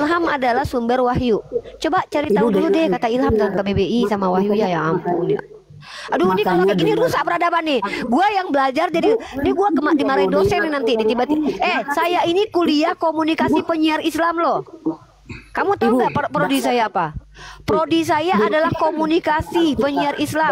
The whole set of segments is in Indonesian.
ilham adalah sumber wahyu. Coba cari tahu dulu deh kata ilham dalam KBBI sama wahyu ya, ya ampun ya. Aduh, ini kalau kayak gini rusak peradaban nih. Gua yang belajar jadi ini gua dimarahin dosen nih nanti tiba-tiba. Saya ini kuliah komunikasi penyiar Islam loh. Kamu tahu nggak prodi saya apa? Prodi saya adalah komunikasi penyiar Islam.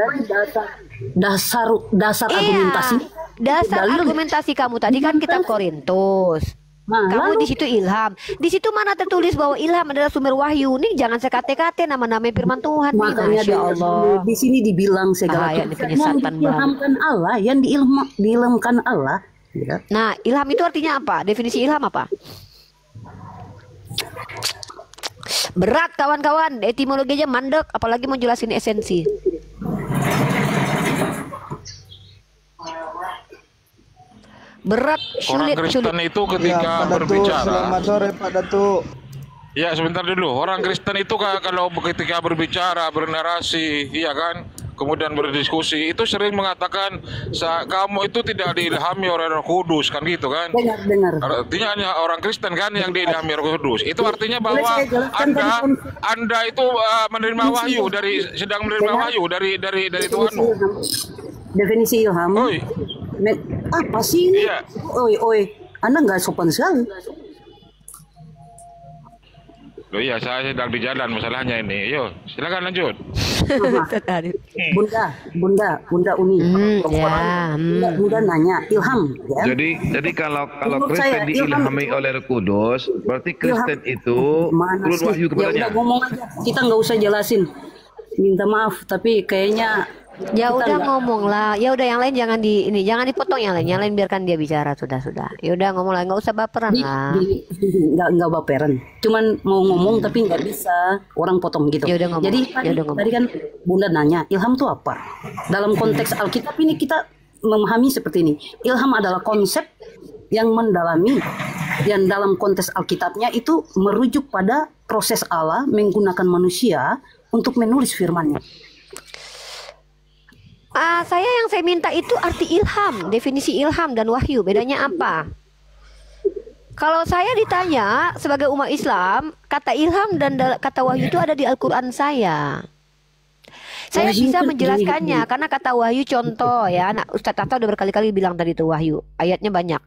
Dasar argumentasi. Dasar argumentasi kamu tadi kan kitab Korintus. Kamu di situ ilham. Di situ mana tertulis bahwa ilham adalah sumber wahyu? Nih jangan sekate-kate nama-nama firman Tuhan. Makanya Masya Allah. di sini dibilang segala yang diilhamkan Allah, yang diilhamkan Allah. Ya. Nah, ilham itu artinya apa? Definisi ilham apa? Berat kawan-kawan, etimologinya mandek, apalagi mau jelasin esensi. Berat, sulit. Orang Kristen itu ketika berbicara. Selamat sore Pak Datuk. Ya sebentar dulu. Orang Kristen itu kalau ketika berbicara, bernarasi, iya kan, kemudian berdiskusi, itu sering mengatakan kamu itu tidak diilhami oleh Roh Kudus, kan gitu kan? Dengar. Artinya hanya orang Kristen kan yang diilhami Roh Kudus. Itu artinya bahwa Anda itu menerima wahyu sedang menerima wahyu dari Tuhanmu. Definisi ilham. Oi. Apa sih ini? Iya. Oi, Anda nggak sopan sekali. Loh iya, saya sedang di jalan masalahnya ini. Yo, silakan lanjut. Bunda Uni. Bunda nanya ilham. Ya? Jadi kalau Kristen diilhami oleh Roh Kudus, berarti Kristen itu turun wahyu kepadanya. Ya udah ngomong aja. Kita nggak usah jelasin. Minta maaf, tapi kayaknya ya udah ngomong lah. Ya udah yang lain jangan dipotong yang lain biarkan dia bicara sudah. Ya udah ngomong lah, nggak usah baperan lah. Nggak baperan. Cuman mau ngomong tapi nggak bisa orang potong gitu. Ya udah ngomong. Jadi tadi kan Bunda nanya ilham itu apa? Dalam konteks Alkitab ini kita memahami seperti ini. Ilham adalah konsep yang mendalami, yang dalam konteks Alkitabnya itu merujuk pada proses Allah menggunakan manusia untuk menulis firman-Nya. Yang saya minta itu arti ilham, definisi ilham dan wahyu, bedanya apa? Kalau saya ditanya sebagai umat Islam, kata ilham dan kata wahyu itu ada di Al-Quran saya. Saya bisa menjelaskannya karena kata wahyu contoh ya. Nah, Ustadz Tata udah berkali-kali bilang tadi itu wahyu, ayatnya banyak.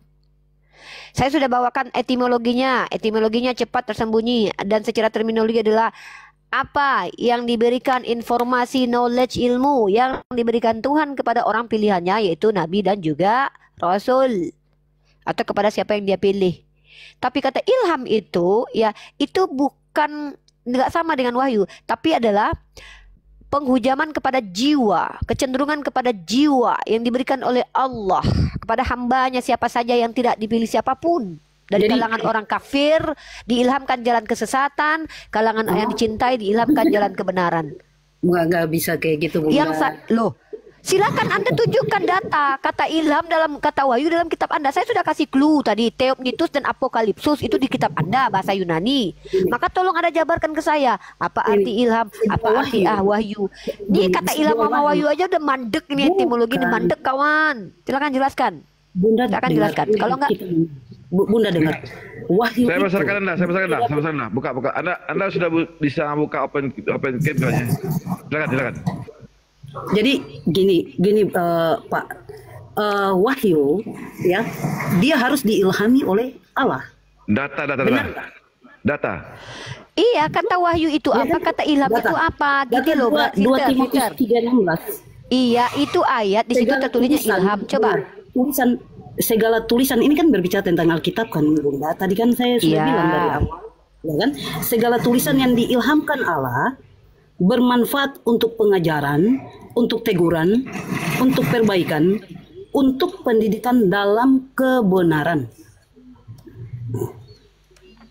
Saya sudah bawakan etimologinya cepat tersembunyi dan secara terminologi adalah apa yang diberikan informasi knowledge ilmu yang diberikan Tuhan kepada orang pilihannya yaitu Nabi dan juga Rasul atau kepada siapa yang dia pilih. Tapi kata ilham itu ya itu bukan nggak sama dengan wahyu tapi adalah penghujaman kepada jiwa, kecenderungan kepada jiwa yang diberikan oleh Allah kepada hambanya siapa saja yang tidak dipilih siapapun. Dari kalangan orang kafir diilhamkan jalan kesesatan, kalangan yang dicintai diilhamkan jalan kebenaran. Nggak bisa kayak gitu, Bunda. Loh, silakan Anda tunjukkan data kata ilham dalam kata wahyu dalam kitab Anda. Saya sudah kasih clue tadi, Theopneustos dan Apokalipsus itu di kitab Anda bahasa Yunani. Maka tolong Anda jabarkan ke saya apa arti ilham, apa arti wahyu. Ini kata ilham sama wahyu aja udah mandek ini etimologi ini mandek kawan. Silakan jelaskan. Bunda akan jelaskan. Kalau enggak Bunda dengar. Wahyu. Saya pasarkan Anda, buka. Anda sudah bisa buka open cam kayaknya. Silakan. Jadi gini Pak, wahyu ya, dia harus diilhami oleh Allah. Data. Iya, kata wahyu itu apa? Kata ilham itu apa? Gitu loh, Mbak. 2 Timotius 3:16. Iya, itu ayat di situ tertulisnya ilham. Coba. Segala tulisan ini kan berbicara tentang Alkitab kan, Bunda. Tadi kan saya sudah bilang dari awal, ya kan? Segala tulisan yang diilhamkan Allah bermanfaat untuk pengajaran, untuk teguran, untuk perbaikan, untuk pendidikan dalam kebenaran.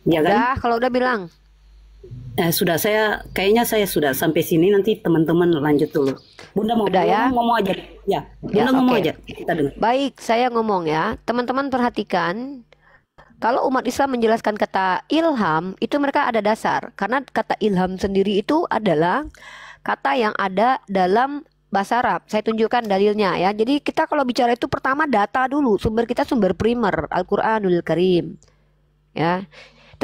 Ya kan? Kalau udah bilang. Sudah, kayaknya saya sudah sampai sini, nanti teman-teman lanjut dulu. Bunda mau ngomong aja. Ya, Bunda ngomong aja. Kita dengar. Baik, saya ngomong ya. Teman-teman perhatikan, kalau umat Islam menjelaskan kata ilham, itu mereka ada dasar. Karena kata ilham sendiri itu adalah kata yang ada dalam bahasa Arab. Saya tunjukkan dalilnya ya. Jadi kita kalau bicara itu pertama data dulu. Sumber kita sumber primer, Al-Quranul Karim. Ya.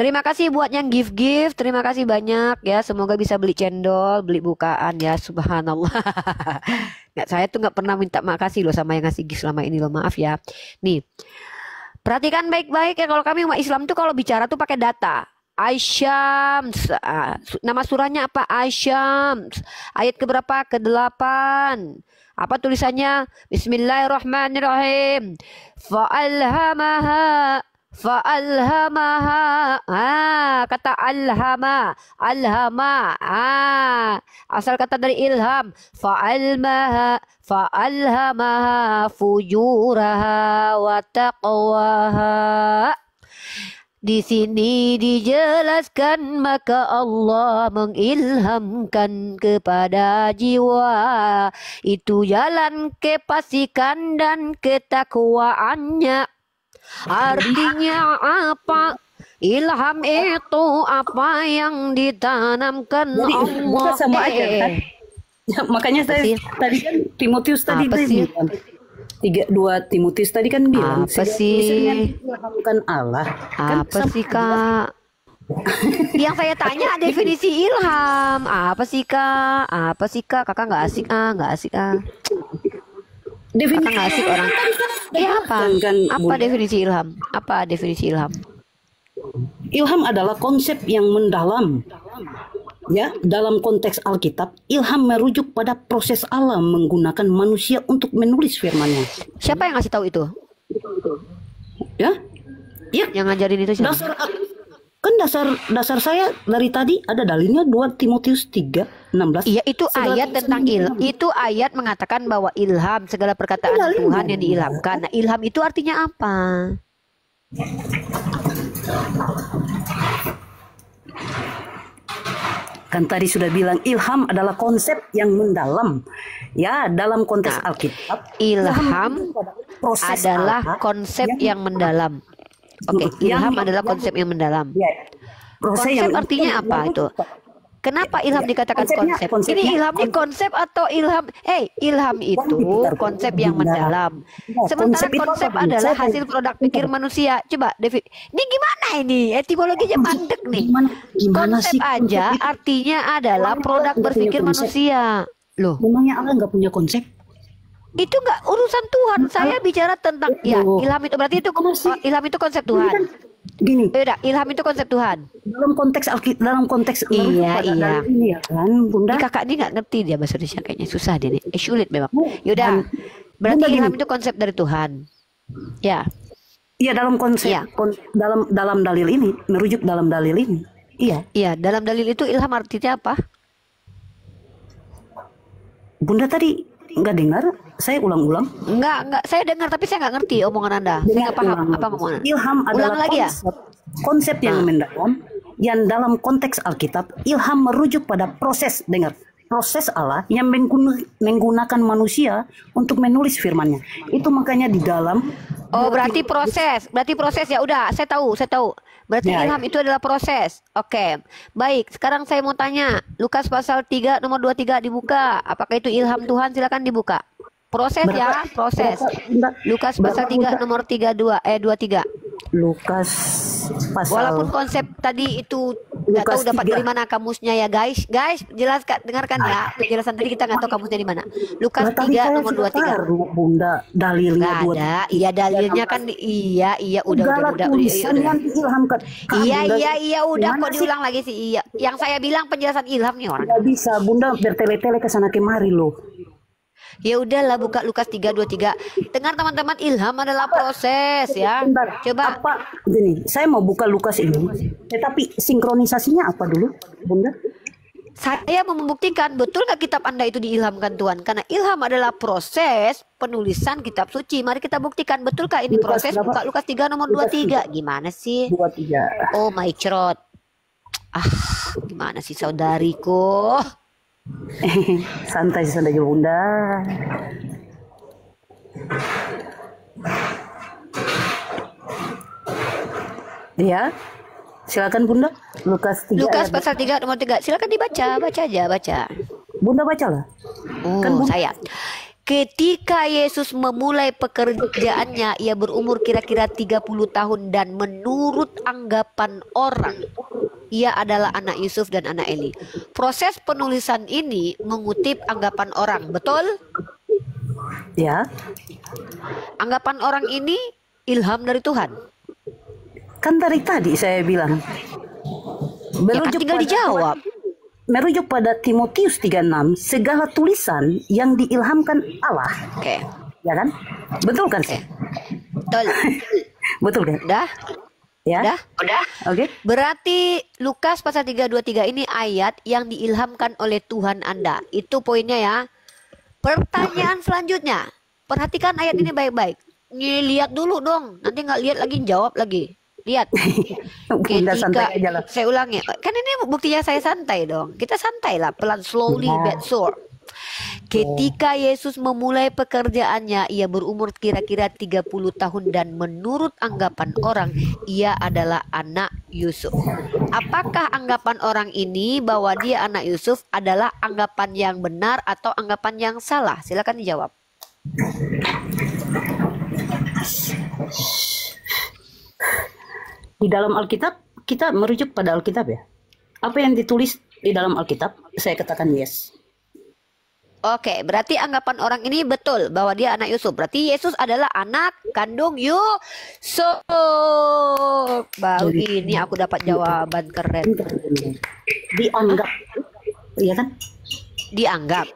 Terima kasih buat yang gift-gift. Terima kasih banyak ya. Semoga bisa beli cendol, beli bukaan ya. Subhanallah. Nggak, saya tuh nggak pernah minta makasih loh sama yang ngasih gift selama ini loh. Maaf ya. Nih, perhatikan baik-baik ya. Kalau kami umat Islam tuh kalau bicara tuh pakai data. Asyams, nama surahnya apa? Asyams. Ayat keberapa? Ke-8. Apa tulisannya? Bismillahirrahmanirrahim. Fa'alhamaha. Fa'alhamaha. Kata alhama. Alhama. Asal kata dari ilham. Fa'almaha. Fa'alhamaha fujuraha wa taqwaha. Di sini dijelaskan maka Allah mengilhamkan kepada jiwa itu jalan kefasikan dan ketakwaannya. Artinya apa? Ilham itu apa yang ditanamkan Jadi, Allah. bukan sama aja kan? Ya, makanya saya tadi kan Timotius tadi bilang. 2 Timotius tadi kan bilang apa sih? Bukan Allah. Apa sih Kak? Yang saya tanya definisi ilham. Apa sih Kak? Apa sih Kak? Kakak nggak asik nggak asik Kakak nggak asik orang. Ya apa? Apa definisi ilham? Apa definisi ilham? Ilham adalah konsep yang mendalam. Ya, dalam konteks Alkitab, ilham merujuk pada proses Allah menggunakan manusia untuk menulis firman-Nya. Siapa yang ngasih tahu itu? Ya, ya. Yang ngajarin itu siapa? Dasar saya dari tadi ada dalilnya 2 Timotius 3:16. Iya, itu ayat tentang ilham. Itu ayat mengatakan bahwa ilham segala perkataan Tuhan yang diilhamkan. Nah, ilham itu artinya apa? Kan tadi sudah bilang ilham adalah konsep yang mendalam. Ya, dalam konteks Alkitab, ilham adalah konsep yang mendalam. Oke, ilham adalah konsep yang mendalam. Konsep artinya apa itu? Kenapa ilham dikatakan konsep? Ini ilham ini konsep atau ilham? Ilham itu konsep yang mendalam. Sementara konsep adalah hasil produk pikir manusia. Coba, Devi. Ini gimana ini? Etimologinya mandek nih. Konsep aja artinya adalah produk berpikir manusia. Loh, memangnya Allah nggak punya konsep? Itu nggak urusan Tuhan. Saya bicara tentang ya ilham itu berarti itu ilham itu konsep Tuhan. Gini, beda, ilham itu konsep Tuhan dalam konteks dalam konteks iya ini ya kan Bunda. Ini kakak ini nggak ngerti dia bahasa Indonesia kayaknya susah dia nih, sulit memang. Yaudah, berarti Bunda, ilham itu konsep dari Tuhan ya. Iya, dalam konsep dalam dalil ini, merujuk dalam dalil ini. Iya, dalam dalil itu ilham artinya apa? Bunda tadi nggak dengar? Saya ulang-ulang. Enggak, saya dengar tapi saya nggak ngerti omongan Anda. Saya nggak paham apa omongan. Ilham adalah lagi konsep yang mendalam yang dalam konteks Alkitab. Ilham merujuk pada proses Allah yang menggunakan manusia untuk menulis firman-Nya. Itu makanya di dalam berarti proses ya. Udah, saya tahu. Berarti ilham itu adalah proses. Oke. Baik, sekarang saya mau tanya, Lukas pasal 3 nomor 23 dibuka. Apakah itu ilham Tuhan? Silakan dibuka. Proses proses. Lukas pasal 3 nomor 23. Lukas pasal. Walaupun konsep tadi itu nggak tahu dapat dari mana kamusnya ya guys. Jelaskan, dengarkan ya. Penjelasan tadi kita nggak tahu kamusnya di mana. Lukas 3 nomor 23. Bunda, dalilnya nggak ada. Iya, dalilnya kan iya udah. Iya udah kok diulang lagi sih. Iya. Yang saya bilang penjelasan ilham nih orang. Nggak bisa Bunda bertele-tele ke sana kemari loh. Ya udahlah, buka Lukas 3:23. Dengar teman-teman, ilham adalah proses ya. Coba. Gini, saya mau buka Lukas ini. Tetapi sinkronisasinya apa dulu, Bunda? Saya mau membuktikan betul nggak kitab Anda itu diilhamkan Tuhan. Karena ilham adalah proses penulisan kitab suci. Mari kita buktikan betulkah ini proses. Buka Lukas 3 nomor 23. Gimana sih? 23. Oh my God. Gimana sih saudariku? Santai aja Bunda. Ya, silakan Bunda. Lukas pasal 3 nomor 3. Silakan dibaca, baca aja. Bunda bacalah. Kan Bunda. Saya. Ketika Yesus memulai pekerjaannya, ia berumur kira-kira 30 tahun dan menurut anggapan orang, ia adalah anak Yusuf dan anak Eli. Proses penulisan ini mengutip anggapan orang, betul? Ya. Anggapan orang ini ilham dari Tuhan. Kan dari tadi saya bilang. Ya kan tinggal dijawab. Merujuk pada Timotius 3:6, segala tulisan yang diilhamkan Allah. Oke. Ya kan? Betul kan? Betul. Betul kan? Udah? Ya. Udah? Oke. Berarti Lukas pasal 3:23 ini ayat yang diilhamkan oleh Tuhan Anda. Itu poinnya ya. Pertanyaan selanjutnya. Perhatikan ayat ini baik-baik. Nih, lihat dulu dong. Nanti nggak lihat lagi, jawab lagi. Lihat. Ketika, saya ulangi. Kan ini buktinya saya santai dong. Kita santai lah. Pelan, slowly, but sure. Ketika Yesus memulai pekerjaannya, ia berumur kira-kira 30 tahun dan menurut anggapan orang, ia adalah anak Yusuf. Apakah anggapan orang ini bahwa dia anak Yusuf adalah anggapan yang benar atau anggapan yang salah? Silakan dijawab. Di dalam Alkitab, kita merujuk pada Alkitab ya. Apa yang ditulis di dalam Alkitab, saya katakan yes. Oke, berarti anggapan orang ini betul bahwa dia anak Yusuf. Berarti Yesus adalah anak kandung Yusuf. Baru ini aku dapat jawaban keren. Dianggap, iya kan? Dianggap.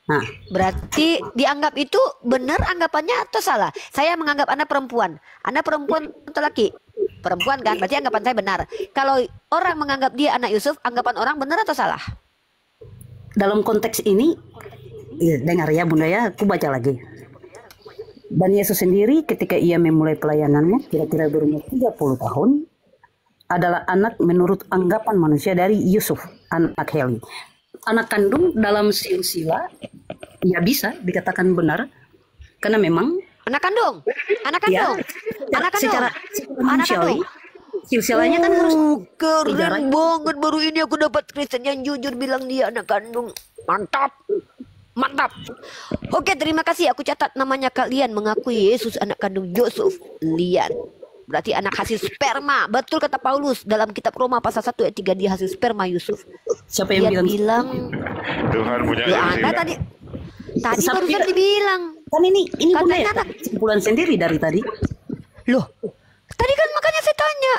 Nah, berarti dianggap itu benar anggapannya atau salah? Saya menganggap Anda perempuan. Anda perempuan atau laki? Perempuan kan? Berarti anggapan saya benar. Kalau orang menganggap dia anak Yusuf, anggapan orang benar atau salah? Dalam konteks ini, ya, dengar ya Bunda ya, aku baca lagi. Dan Yesus sendiri ketika ia memulai pelayanannya, kira-kira berumur 30 tahun, adalah anak menurut anggapan manusia dari Yusuf, anak Heli. Anak kandung dalam silsilah, ya bisa dikatakan benar, karena memang anak kandung, anak kandung, ya, anak kandung, secara anak kandung. Silsilahnya kan harus keren banget. Baru ini aku dapat Kristen yang jujur bilang dia anak kandung. Mantap, mantap. Oke, terima kasih. Aku catat namanya kalian mengakui Yesus anak kandung Yusuf. Lihat, berarti anak hasil sperma. Betul kata Paulus dalam kitab Roma pasal 1 ayat 3, dia hasil sperma Yusuf. Siapa yang bilang? Tuhan punya Anda tadi barusan dibilang. Kan ini Bunda ya, anak. kesimpulan sendiri dari tadi. Loh, tadi kan makanya saya tanya.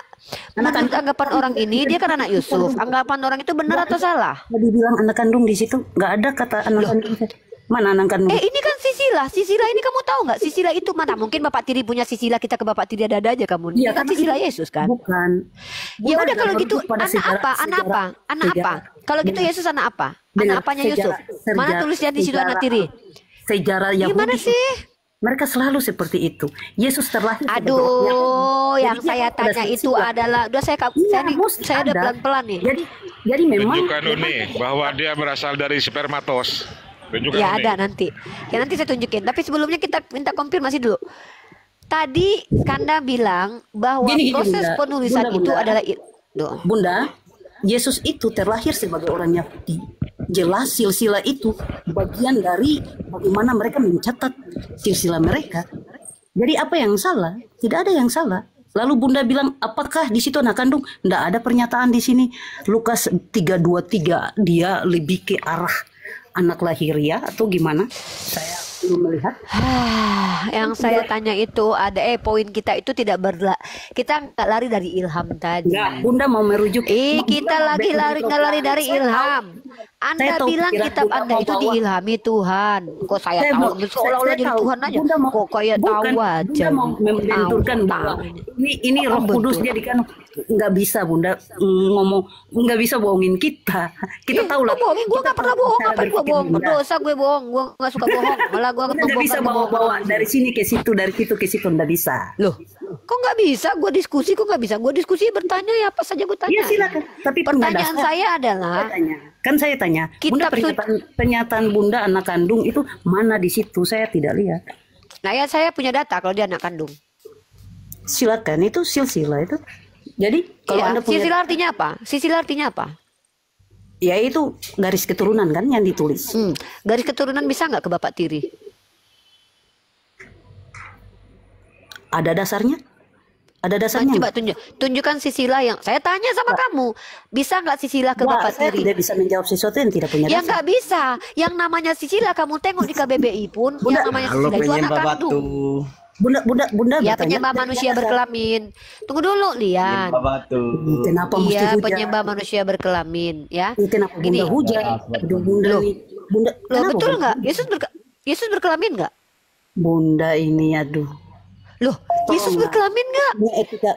Menurut anggapan orang ini dia kan anak Yusuf. Anggapan orang itu benar atau salah? Tadi bilang anak kandung di situ, nggak ada kata anak kandung. Mana anak kandung? Ini kan Sisila. Sisila ini kamu tahu nggak? Sisila itu mana? Mungkin Bapak Tiri punya Sisila, kita ke Bapak Tiri ada aja kamu. Iya, kan Sisila Yesus kan? Bukan. Ya udah kalau gitu anak apa? Anak apa? Anak apa? Kalau gitu Yesus anak apa? Anak apanya Yusuf? Mana tulisnya di situ anak Tiri? Sejarah Yahudi. Gimana sih? Mereka selalu seperti itu. Yesus terlahir. Aduh, yang saya tanya itu adalah, udah saya udah pelan-pelan nih. Jadi memang tunjukkan Uni bahwa dia berasal dari spermatos. Tunjukkan ya Uni. ada nanti. Ya nanti saya tunjukin. Tapi sebelumnya kita minta konfirmasi dulu. Tadi Kanda bilang bahwa proses Bunda. penulisan itu adalah Bunda, Yesus itu terlahir sebagai orang Yahudi. Jelas silsilah itu bagian dari bagaimana mereka mencatat silsilah mereka. Jadi apa yang salah? Tidak ada yang salah. Lalu Bunda bilang, apakah di situ anak kandung? Tidak ada pernyataan di sini. Lukas 3:23 dia lebih ke arah anak lahiriah atau gimana? Saya belum melihat. Yang saya tanya itu ada poin kita itu tidak kita nggak lari dari ilham tadi. Enggak, Bunda mau merujuk. Kita lagi nggak lari dari ilham. Anda bilang kitab Anda itu diilhami Tuhan. Kok saya tahu seolah-olah jadi Tuhan aja. Kok kayak tahu aja. Bunda mau membenturkan bahwa ini Roh Kudus jadikan nggak bisa Bunda ngomong, nggak bisa bohongin kita. Kita tahu lah. Bohongin gue nggak pernah bohong. Apa gue bohong? Berdosa gue bohong. Gue nggak suka bohong. Malah gue nggak bisa bawa-bawa dari sini ke situ, dari situ ke situ, nggak bisa. Loh, kok nggak bisa? Gue diskusi kok nggak bisa? Gue diskusi bertanya ya apa saja gue tanya. Iya silakan. Tapi pertanyaan saya adalah, saya tanya, Bunda pernyataan Bunda anak kandung itu mana di situ? Saya tidak lihat. Nah ya saya punya data kalau dia anak kandung. Silakan, itu silsilah itu. Jadi kalau Anda punya silsilah artinya apa? Silsilah artinya apa? Ya itu garis keturunan kan yang ditulis. Garis keturunan bisa nggak ke Bapak Tiri? Ada dasarnya? Ada dasarnya? Coba tunjukkan sisilah yang saya tanya sama kamu. Bisa nggak sisilah ke Bapak saya Tiri? tidak bisa menjawab sesuatu yang tidak punya Ya dasar. nggak bisa. Yang namanya sisilah kamu tengok di KBBI pun yang namanya Kalau sisilah itu anak penyembah kandung. Bunda Ya bertanya, penyembah manusia berkelamin. Tunggu dulu Lian. penyembah batu. kenapa mesti Iya hujat? penyembah manusia berkelamin ya. Kenapa Gini. Bunda hujat? Bunda Loh. ini, Bunda, Loh kenapa betul Bunda? nggak? Yesus berkelamin nggak? Bunda ini aduh. Loh Yesus berkelamin nggak?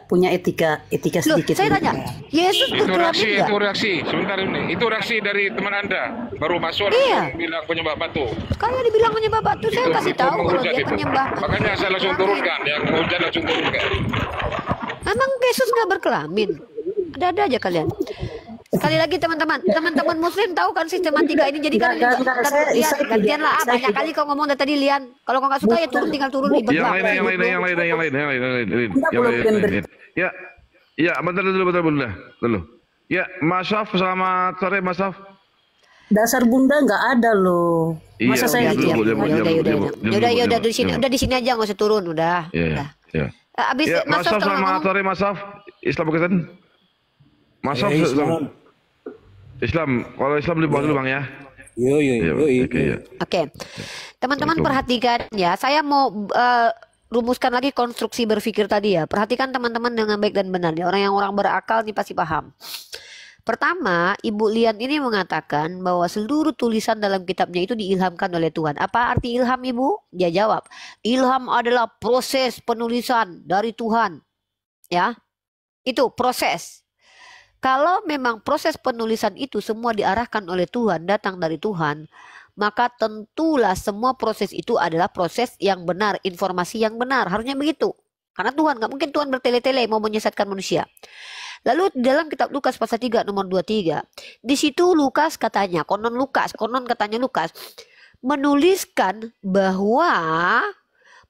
Punya etika Loh sedikit. saya Bunda. tanya Yesus Itu berkelamin nggak? reaksi. Sebentar ini. Itu reaksi dari teman Anda. Baru masuk Iya. langsung bilang penyembah batu. Kayak dibilang penyembah batu saya kasih tahu kalau menghujat dia itu. penyembah. Makanya saya langsung turunkan. Yang menghujat langsung turunkan. Emang Yesus nggak berkelamin? Ada-ada aja kalian. Sekali lagi teman-teman muslim tahu kan sistematika ini. Jadi kan gantian lah. Banyak kali kau ngomong dari tadi Lian. Kalau kau nggak suka ya tinggal turun ribet Yang banget. lain. Ya, bentar Bunda. Dulu. Ya, Mas Syaf, selamat sore Mas Syaf. Dasar Bunda nggak ada loh. Masa saya udah, gitu? Udah di sini. Udah di sini aja nggak usah turun. Udah. Iya. Abis Ya, Mas Mas Syaf, Sof tolong selamat ngomong. sore Mas Syaf. Islam Pakistan. Mas Syaf, Islam. Kalau Islam di bawah dulu Bang ya. Yo. Oke, teman-teman perhatikan ya. Saya mau rumuskan lagi konstruksi berpikir tadi ya. Perhatikan teman-teman dengan baik dan benar ya. Orang berakal nih pasti paham. Pertama, Ibu Lian ini mengatakan bahwa seluruh tulisan dalam kitabnya itu diilhamkan oleh Tuhan. Apa arti ilham Ibu? Dia jawab, ilham adalah proses penulisan dari Tuhan. Ya, itu proses. Kalau memang proses penulisan itu semua diarahkan oleh Tuhan, datang dari Tuhan, maka tentulah semua proses itu adalah proses yang benar, informasi yang benar. Harusnya begitu. Karena Tuhan, nggak mungkin Tuhan bertele-tele mau menyesatkan manusia. Lalu dalam kitab Lukas pasal 3 nomor 23, di situ Lukas katanya, konon katanya Lukas, menuliskan bahwa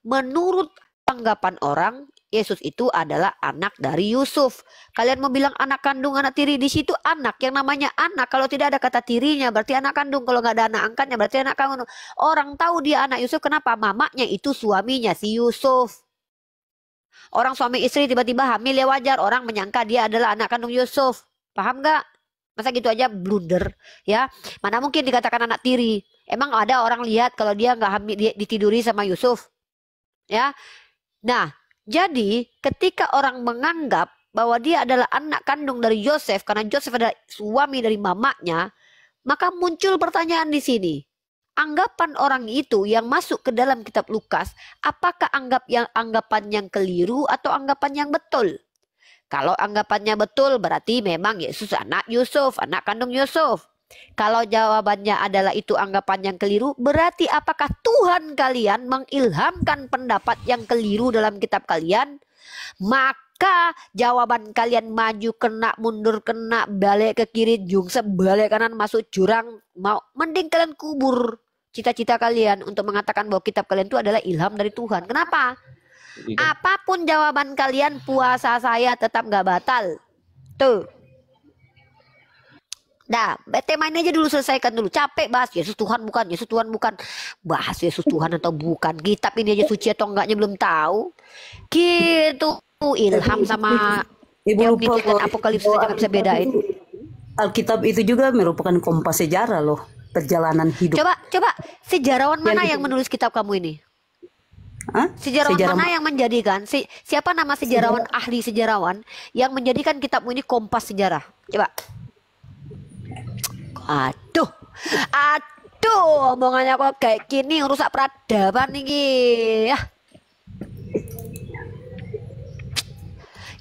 menurut tanggapan orang, Yesus itu adalah anak dari Yusuf. Kalian mau bilang anak kandung, anak tiri, di situ anak yang namanya anak. Kalau tidak ada kata tirinya berarti anak kandung. Kalau nggak ada anak angkatnya berarti anak kandung. Orang tahu dia anak Yusuf. Kenapa? Mamanya itu suaminya si Yusuf. Orang suami istri tiba-tiba hamil ya wajar. Orang menyangka dia adalah anak kandung Yusuf. Paham nggak? Masa gitu aja blunder ya? Mana mungkin dikatakan anak tiri? Emang ada orang lihat kalau dia nggak hamil ditiduri sama Yusuf? Ya. Nah. Jadi ketika orang menganggap bahwa dia adalah anak kandung dari Yosef karena Yosef adalah suami dari mamanya, maka muncul pertanyaan di sini. Anggapan orang itu yang masuk ke dalam kitab Lukas, apakah anggapan yang keliru atau anggapan yang betul? Kalau anggapannya betul berarti memang Yesus anak Yusuf, anak kandung Yusuf. Kalau jawabannya adalah itu anggapan yang keliru, berarti apakah Tuhan kalian mengilhamkan pendapat yang keliru dalam kitab kalian? Maka jawaban kalian maju kena, mundur kena, balik ke kiri, jungsep, balik kanan, masuk jurang. Mending kalian kubur cita-cita kalian untuk mengatakan bahwa kitab kalian itu adalah ilham dari Tuhan. Kenapa? Apapun jawaban kalian, puasa saya tetap gak batal. Tuh. Nah, tema ini aja dulu selesaikan dulu. Capek bahas Yesus Tuhan bukan, Yesus Tuhan bukan. Bahas Yesus Tuhan atau bukan. Kitab ini aja suci atau enggaknya belum tahu. Gitu. Ilham sama Yohanes dengan Apokalipsis aja nggak bisa bedain. Alkitab itu juga merupakan kompas sejarah loh. Perjalanan hidup. Coba sejarawan mana yang menulis kitab kamu ini? Hah? Sejarawan mana yang menjadikan? Siapa nama sejarawan ahli sejarawan yang menjadikan kitabmu ini kompas sejarah? Coba. Aduh, omongannya kok kayak gini rusak peradaban nih. Ya.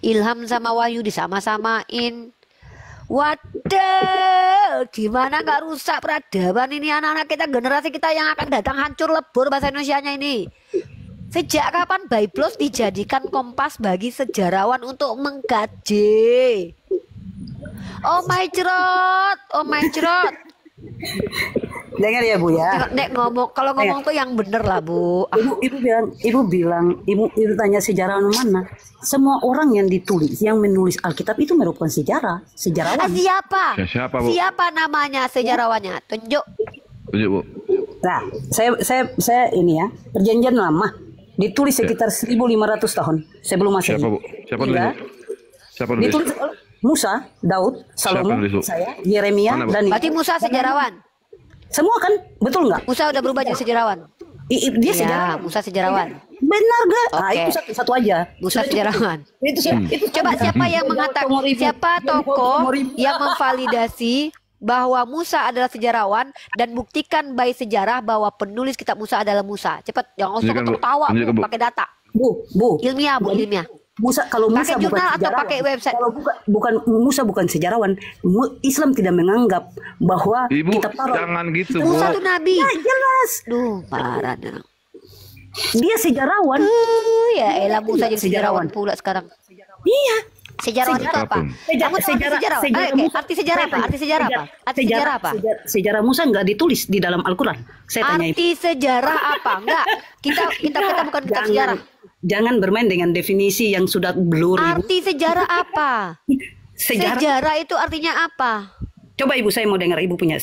Ilham sama Wahyu disama-samain. Waduh, gimana nggak rusak peradaban ini anak-anak kita, generasi kita yang akan datang hancur lebur bahasa Indonesianya ini. Sejak kapan Biblos dijadikan kompas bagi sejarawan untuk mengkaji? Oh my God. Dengar ya Bu ya. Nek ngomong, kalau ngomong tuh yang bener lah Bu. Ibu tanya sejarawan mana? Semua orang yang menulis Alkitab itu merupakan sejarawan. Siapa? Siapa Bu? Siapa namanya sejarawannya? Tunjuk Bu. Nah, saya ini ya, perjanjian lama. Ditulis sekitar 1.500 tahun sebelum Masehi. Siapa, Bu? Siapa nulis? Iya. Siapa nulis? Ditulis oleh Musa, Daud, Salomo, nulis, Bu? saya, Yeremia, Mana, Bu? dan Berarti Musa sejarawan. semua kan, betul nggak? Musa udah berubah jadi sejarawan. Dia Ya, sejarawan. Musa sejarawan. Benar gak? Nah, Oke. itu satu aja. Musa sejarawan. Itu Coba siapa yang mengatakan, siapa tokoh yang memvalidasi bahwa Musa adalah sejarawan dan buktikan by sejarah bahwa penulis kitab Musa adalah Musa. Cepat, jangan usah Tunjukkan, Bu. ketawa, Tunjukkan, Bu. pakai data. Bu. Ilmiah, Bu, ilmiah. Musa kalau Musa Pakai bukan jurnal atau sejarawan, pakai website? kalau bukan Musa bukan sejarawan, Islam tidak menganggap bahwa Ibu, kita jangan gitu, Bu. Musa itu nabi. Ya, jelas. Duh, parah dah. Dia sejarawan. Ya elah, Musa jadi sejarawan pula sekarang. Iya. Sejarawan itu apa? Kamu tahu arti sejarah? Arti sejarah apa? Arti sejarah apa? Arti sejarah apa? Sejarah Musa nggak ditulis di dalam Al-Quran. Saya tanya Arti sejarah apa? Enggak. Kita bukan kitab sejarah. Jangan bermain dengan definisi yang sudah blur. Arti sejarah apa? Sejarah itu artinya apa? Coba Ibu, saya mau dengar Ibu punya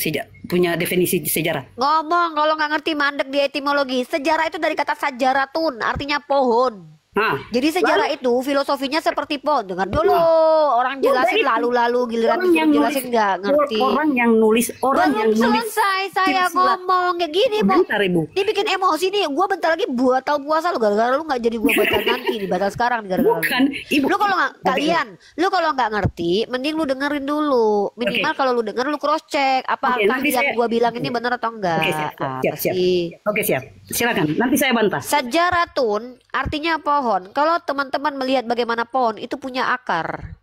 definisi sejarah. Ngomong kalau nggak ngerti mandek di etimologi. Sejarah itu dari kata sajaratun, artinya pohon. Jadi sejarah itu filosofinya seperti pohon. Dengar dulu, orang jelasin lalu-lalu giliran jelasin nggak ngerti. Orang yang nulis Belum selesai saya ngomong kayak gini, bentar, Ibu. Dibikin emosi nih. Gua bentar lagi batal puasa lu gara-gara lu nggak jadi gua batal nanti nih, batal sekarang gara-gara. Bukan, Ibu. Lu kalau nggak lu kalau nggak ngerti, mending lu dengerin dulu. Minimal kalau lu denger lu cross check apakah yang gua bilang ini benar atau enggak. Siap. Oke, siap. Silakan. Nanti saya bantah. Sajaratun artinya pohon. Kalau teman-teman melihat bagaimana pohon itu punya akar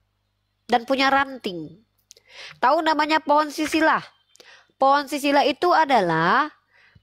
dan punya ranting. Tahu namanya pohon sisilah? Pohon sisilah itu adalah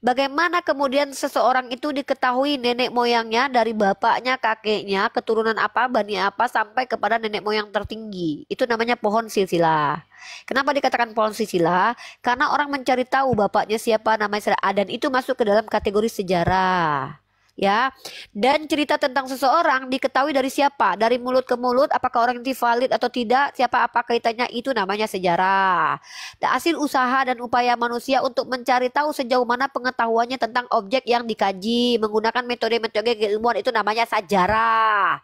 bagaimana kemudian seseorang itu diketahui nenek moyangnya dari bapaknya, kakeknya, keturunan apa, bani apa sampai kepada nenek moyang tertinggi. Itu namanya pohon silsilah. Kenapa dikatakan pohon silsilah? Karena orang mencari tahu bapaknya siapa, namanya siapa, dan itu masuk ke dalam kategori sejarah. Ya, dan cerita tentang seseorang diketahui dari siapa, dari mulut ke mulut, apakah orang itu valid atau tidak, siapa apa kaitannya, itu namanya sejarah. Dan hasil usaha dan upaya manusia untuk mencari tahu sejauh mana pengetahuannya tentang objek yang dikaji menggunakan metode-metode keilmuan, itu namanya sejarah.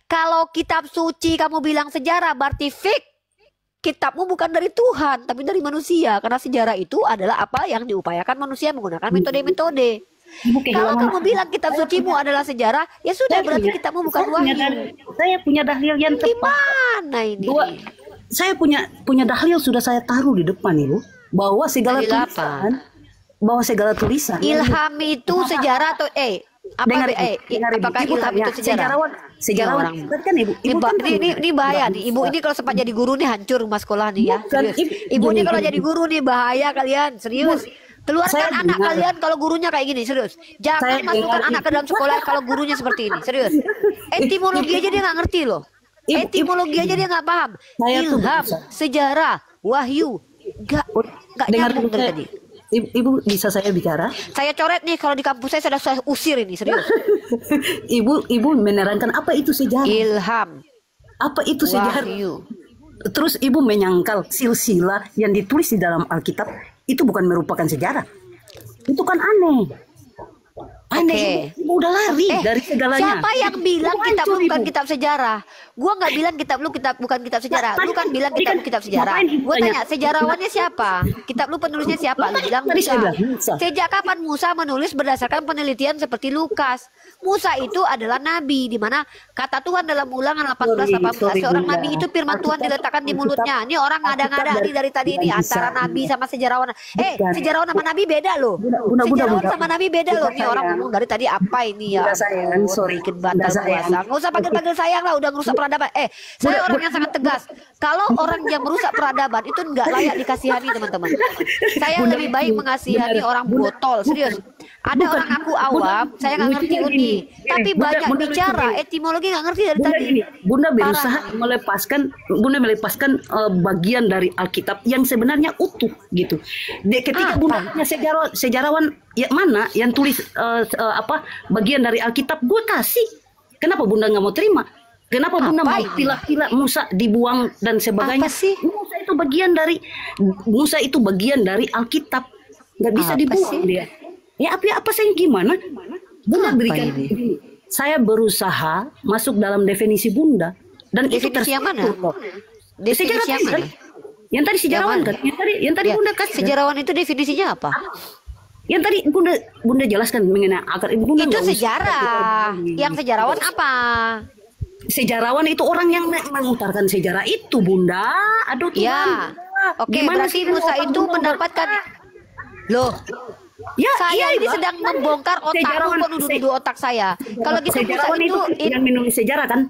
Kalau kitab suci kamu bilang sejarah, berarti fik. Kitabmu bukan dari Tuhan, tapi dari manusia, karena sejarah itu adalah apa yang diupayakan manusia menggunakan metode-metode. Kalau kamu bilang kitab sucimu adalah sejarah, ya sudah berarti kitabmu bukan wahyu. Saya punya dalil yang tepat. Gimana ini? Saya punya dalil sudah saya taruh di depan Ibu, bahwa segala tulisan, ilham itu sejarah atau apakah ilham itu sejarah? Sejarawan kan Ibu. Ini bahaya nih. Ibu ini kalau sempat jadi guru nih hancur rumah sekolah nih ya. Ibu ini kalau jadi guru nih bahaya kalian, serius. Keluarkan anak kalian kalau gurunya kayak gini, serius. Jangan masukkan anak ke dalam sekolah kalau gurunya seperti ini, serius. Etimologi aja dia nggak ngerti loh. Etimologi aja dia nggak paham. Ilham, sejarah, wahyu, nggak nyambung dari tadi. Ibu bisa saya bicara? Saya coret nih kalau di kampus saya sudah usir ini, serius. Ibu menerangkan apa itu sejarah? Ilham. Apa itu sejarah? Wahyu. Terus Ibu menyangkal silsilah yang ditulis di dalam Alkitab itu bukan merupakan sejarah. Itu kan aneh. Aneh. Ibu udah lari dari segalanya. Siapa yang bilang kitab lu bukan kitab sejarah? Gua nggak bilang kitab lu bukan kitab sejarah. Lu kan bilang kitab sejarah. Gua tanya sejarawannya siapa? Kitab lu penulisnya siapa? Lu bilang Musa. Sejak kapan Musa menulis berdasarkan penelitian seperti Lukas? Musa itu adalah nabi, di mana kata Tuhan dalam Ulangan 18:18 seorang nabi itu firman Tuhan diletakkan di mulutnya. Ini orang ngada-ngada dari tadi ini antara nabi sama sejarawan. Sejarawan sama nabi beda loh. Sejarawan sama nabi beda loh. Ini orang ngomong dari tadi apa ini ya? Sayang, sorry. Bikin batal puasa. Nggak usah panggil-panggil sayang lah, udah ngerusak peradaban. Saya orang yang sangat tegas. Kalau orang yang merusak peradaban itu nggak layak dikasihani, teman-teman. Saya lebih baik mengasihani orang botol, serius. Ada orang aku awam, saya nggak ngerti uni, tapi banyak bicara etimologi nggak ngerti dari tadi. Bunda berusaha melepaskan bagian dari Alkitab yang sebenarnya utuh gitu. Ketika Bunda punya sejarawan ya mana yang tulis bagian dari Alkitab, gue kasih. Kenapa Bunda nggak mau terima? Kenapa Bunda mau pilah-pilah Musa dibuang dan sebagainya? Musa itu bagian dari Alkitab, nggak bisa dibuang dia. Ya apa saya gimana? Bunda berikan saya berusaha masuk dalam definisi Bunda dan Definisi yang mana? Definisi yang mana? Yang tadi sejarawan kan? Yang tadi Ya, Bunda kasih. sejarawan itu definisinya apa? Yang tadi Bunda jelaskan mengenai akar ini. Bunda Itu nggak usah- sejarah. Yang sejarawan apa? Sejarawan itu orang yang mengutarakan sejarah itu, Bunda. Aduh Tuhan. Ya. Bunda. Oke, Gimana berarti sih Musa orang itu Bunda mendapatkan Loh, Ya, saya ini Mbak. sedang membongkar otakmu, Sejarawan- penuduh otak saya. Kalau gitu Musa Sejarawan itu yang menulis sejarah kan?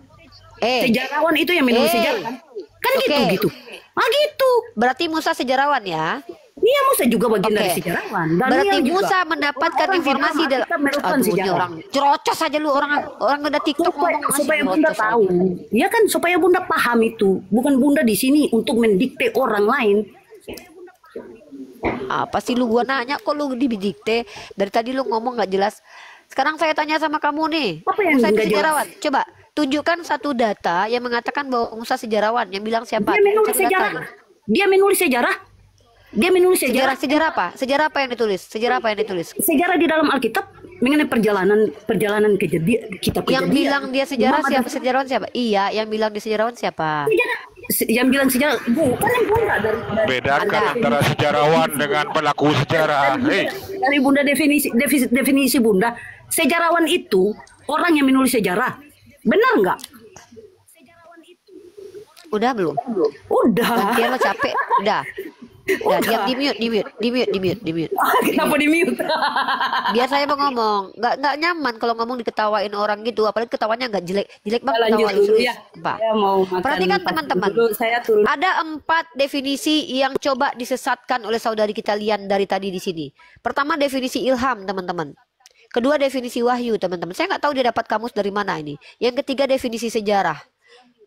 Sejarawan itu yang menulis sejarah kan? Kan Oke. gitu. Ah gitu. berarti Musa sejarawan ya? Iya, Musa juga bagian Oke. dari sejarawan. Berarti Daniel juga. Musa mendapatkan Orang di informasi dalam dalam Alkitab merupakan Aduh, ini sejarah. orang cerocos aja lu, orang udah TikTok supaya, ngomong masih supaya Bunda cerocos tahu, aja. ya kan, supaya Bunda paham itu. Bukan Bunda di sini untuk mendikte orang lain. Apa sih lu, gua nanya kok lu didikte? Dari tadi lu ngomong nggak jelas. Sekarang saya tanya sama kamu nih. Apa yang Musa itu nggak jelas? sejarawan. Coba tunjukkan satu data yang mengatakan bahwa Musa sejarawan. Yang bilang siapa? Dia menulis Satu sejarah. datanya. Dia menulis sejarah. Dia menulis Sejarah sejarah. sejarah apa? Sejarah apa yang ditulis? Sejarah apa yang ditulis? Sejarah di dalam Alkitab mengenai perjalanan kejadian kitab Yang kejadian. bilang dia sejarah Muhammad siapa? Sejarawan siapa? Iya, yang bilang dia sejarawan siapa? Yang bilang sejarah bukan yang Bunda dari Bedakan antara sejarawan dengan pelaku sejarah. Hei, dari Bunda definisi Bunda. Sejarawan itu orang yang menulis sejarah. Benar nggak? Udah belum? Udah. Gantian lo capek. Udah. Udah, diam, di mute. Kenapa di mute? Biar saya mau ngomong, nggak nyaman kalau ngomong diketawain orang gitu, apalagi ketawanya nggak jelek banget Lanjut ketawa lu, dulu serius. ya. Pak. Saya mau makan Perhatikan pas teman-teman. dulu, saya turun. Ada 4 definisi yang coba disesatkan oleh saudari kita Lian dari tadi di sini. Pertama, definisi ilham, teman-teman. Kedua, definisi wahyu, teman-teman. Saya nggak tahu dia dapat kamus dari mana ini. Yang ketiga, definisi sejarah.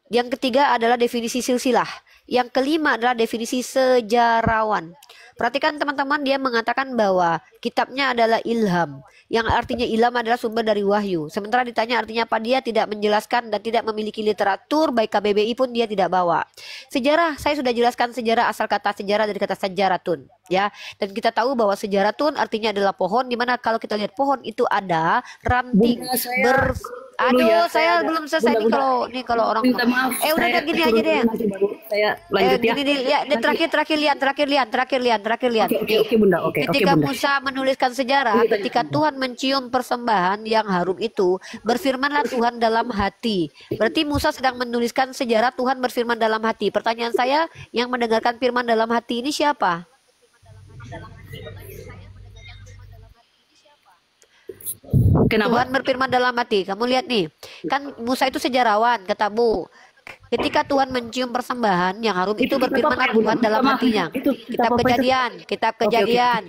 Yang ketiga adalah definisi silsilah. Yang kelima adalah definisi sejarawan. Perhatikan teman-teman, dia mengatakan bahwa kitabnya adalah ilham, yang artinya ilham adalah sumber dari wahyu. Sementara ditanya artinya apa, dia tidak menjelaskan dan tidak memiliki literatur, baik KBBI pun dia tidak bawa. Sejarah, saya sudah jelaskan sejarah, asal kata sejarah dari kata sejaratun, ya. Dan kita tahu bahwa sejaratun artinya adalah pohon, dimana kalau kita lihat pohon itu ada ranting. Bunda, saya Aduh, ya, saya ada- belum selesai nih Bunda. kalau orang. Minta maaf. Udah saya gini aja turun deh. nanti baru saya lanjut ya. Gini nih, ya, ini terakhir lian. Oke, Bunda. Oke, Ketika Bunda. Musa menuliskan sejarah, ketika Tuhan mencium persembahan yang harum itu, berfirmanlah Tuhan dalam hati. Berarti Musa sedang menuliskan sejarah, Tuhan berfirman dalam hati. Pertanyaan saya, yang mendengarkan firman dalam hati ini siapa? Kenapa? Tuhan berfirman dalam hati. Kamu lihat nih, kan Musa itu sejarawan, kata Bu. Ketika Tuhan mencium persembahan yang harum itu, Itu kitab berfirmanlah apa ya, Bu? Tuhan dalam Maaf, hatinya. itu Kitab kitab apa itu? Kejadian, kitab Kejadian.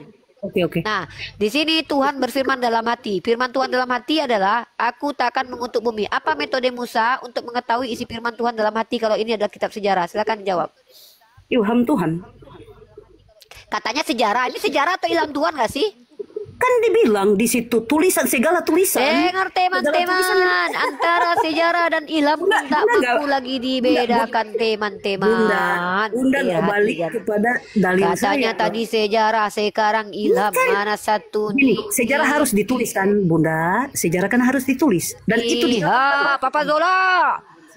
Oke. Nah, di sini Tuhan berfirman dalam hati. Firman Tuhan dalam hati adalah, aku tak akan mengutuk bumi. Apa metode Musa untuk mengetahui isi firman Tuhan dalam hati kalau ini adalah kitab sejarah? Silakan jawab. Ilham Tuhan. Katanya sejarah. Ini sejarah atau ilham Tuhan gak sih? Kan dibilang di situ segala tulisan. Dengar teman-teman, antara sejarah dan ilham tak Bunda, mampu lagi dibedakan teman-teman. Bunda nggak Lihat, balik lihat. kepada dalil Katanya saya. tadi sejarah, sekarang ilham. Bukan. Mana satu Gini, nih? sejarah harus ditulis kan, Bunda. Sejarah kan harus ditulis. Dan itu Iya, Papa Zola.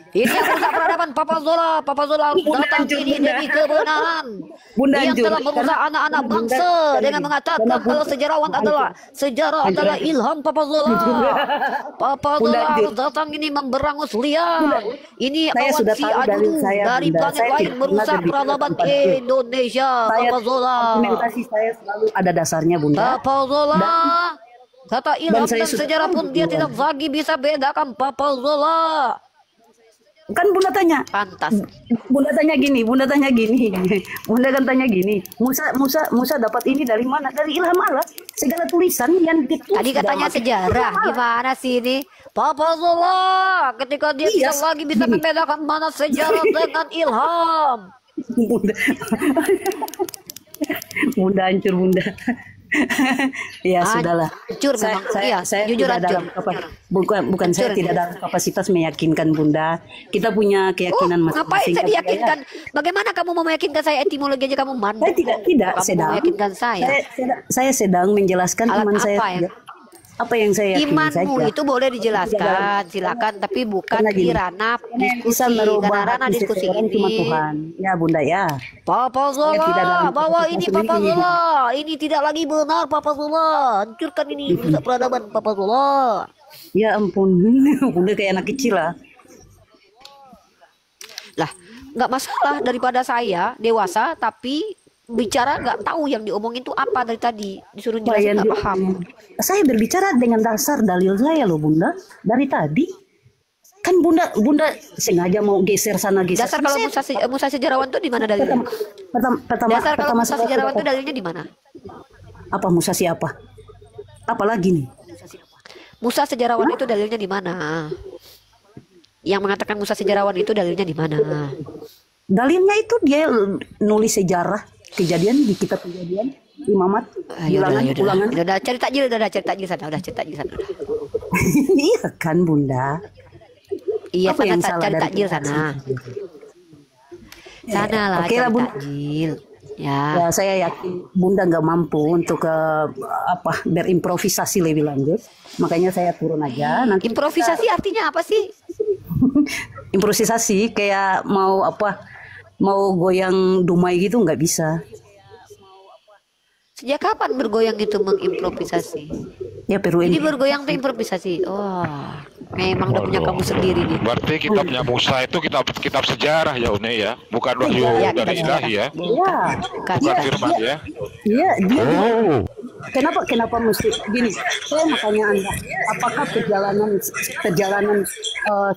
Ini yang merusak peradaban Papa Zola. Papa Zola harus Bunda datang hancur, ini Bunda. demi kebenaran. Bunda Yang hancur. telah merusak Karena- anak-anak Bunda- bangsa dengan mengatakan karena Bunda- kalau sejarawan adalah sejarah Hancur. adalah ilham Papa Zola. Papa Bunda Zola hancur. harus datang ini memberangus liang. Ini Saya awan sudah si tahu dari adudu saya, dari Bunda. planet Saya lain tidak pernah merusak berbicara peradaban tempat itu. Indonesia. Papa Zola. Argumentasi saya selalu ada dasarnya, Bunda. Papa Zola. Kata ilham saya dan sudah sejarah tahu pun dia itu, tidak lagi bisa bedakan Papa Zola. Kan Bunda tanya. Pantas. Bunda tanya gini. Bunda kan tanya gini. Musa dapat ini dari mana? Dari ilham Allah. Segala tulisan yang ditulis. Tadi katanya dalam- sejarah. Gimana sih ini? Papa Zola ketika dia Iya, tidak lagi bisa gini. membedakan mana sejarah dengan ilham. Bunda. Bunda hancur, Bunda. Ya sudahlah. Hancur memang. Iya, jujur tidak hancur. dalam bukan saya Hancur, tidak iya. dalam kapasitas meyakinkan, Bunda. Kita punya keyakinan Ngapain masing-masing. saya diyakinkan? Bagaimana kamu mau meyakinkan saya? Etimologi aja kamu mandek. Saya tidak Kamu sedang. meyakinkan saya. Saya sedang menjelaskan Alat teman apa saya. ya? Apa yang saya yakini Imanmu saja. itu boleh dijelaskan, silakan, tapi bukan Karena di gini, ranah yang bisa diskusi. merubah Karena ranah hati diskusi seseorang cuma ini, Tuhan. Ya Bunda ya. Papa Saya tidak dalam Zola, bawa ini kapasitas Papa sendiri. Zola, ini tidak lagi benar Papa Zola, hancurkan ini rusak peradaban Papa Zola. Ya ampun, Bunda kayak anak kecil lah. Lah, nggak masalah daripada saya dewasa tapi bicara nggak tahu yang diomongin tuh apa dari tadi, disuruh jelasin nggak paham. Saya berbicara dengan dasar dalil saya loh Bunda. Dari tadi kan Bunda sengaja mau geser sana geser. Dasar kalau Musa sejarawan tuh di mana dalilnya? Dasar kalau Musa sejarawan tuh dalilnya di mana? Apa Musa siapa? Apalagi nih? Musa sejarawan itu dalilnya di mana? Yang mengatakan Musa sejarawan itu dalilnya di mana? Dalilnya itu dia nulis sejarah kejadian di kitab kejadian Imamat, bilangan, ulangan. Udah cari takjil, udah cari takjil sana, udah cari takjil sana. Iya kan Bunda. Iya Apa yang sana salah cari dari takjil kita? sana. Sana lah Oke lah, cari Bunda. takjil. Ya. Ya, saya yakin Bunda nggak mampu untuk berimprovisasi lebih lanjut. Makanya saya turun aja. Nanti Improvisasi artinya apa sih? improvisasi kayak mau goyang dumai gitu nggak bisa. Sejak kapan bergoyang itu mengimprovisasi? Ya Peru Jadi ini. bergoyang itu improvisasi. Oh, memang udah punya kamu sendiri nih. Berarti kitabnya Musa itu kitab sejarah ya Une ya, bukan wahyu Ya, dari kitab ilahi ya, Ya, bukan firman ya. iya dia. Oh, Kenapa mesti gini? Saya makanya Anda, apakah perjalanan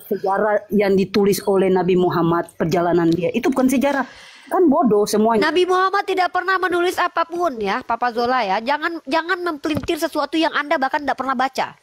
sejarah yang ditulis oleh Nabi Muhammad, perjalanan dia itu bukan sejarah? Kan bodoh semuanya. Nabi Muhammad tidak pernah menulis apapun ya, Papa Zola ya. Jangan mempelintir sesuatu yang Anda bahkan tidak pernah baca.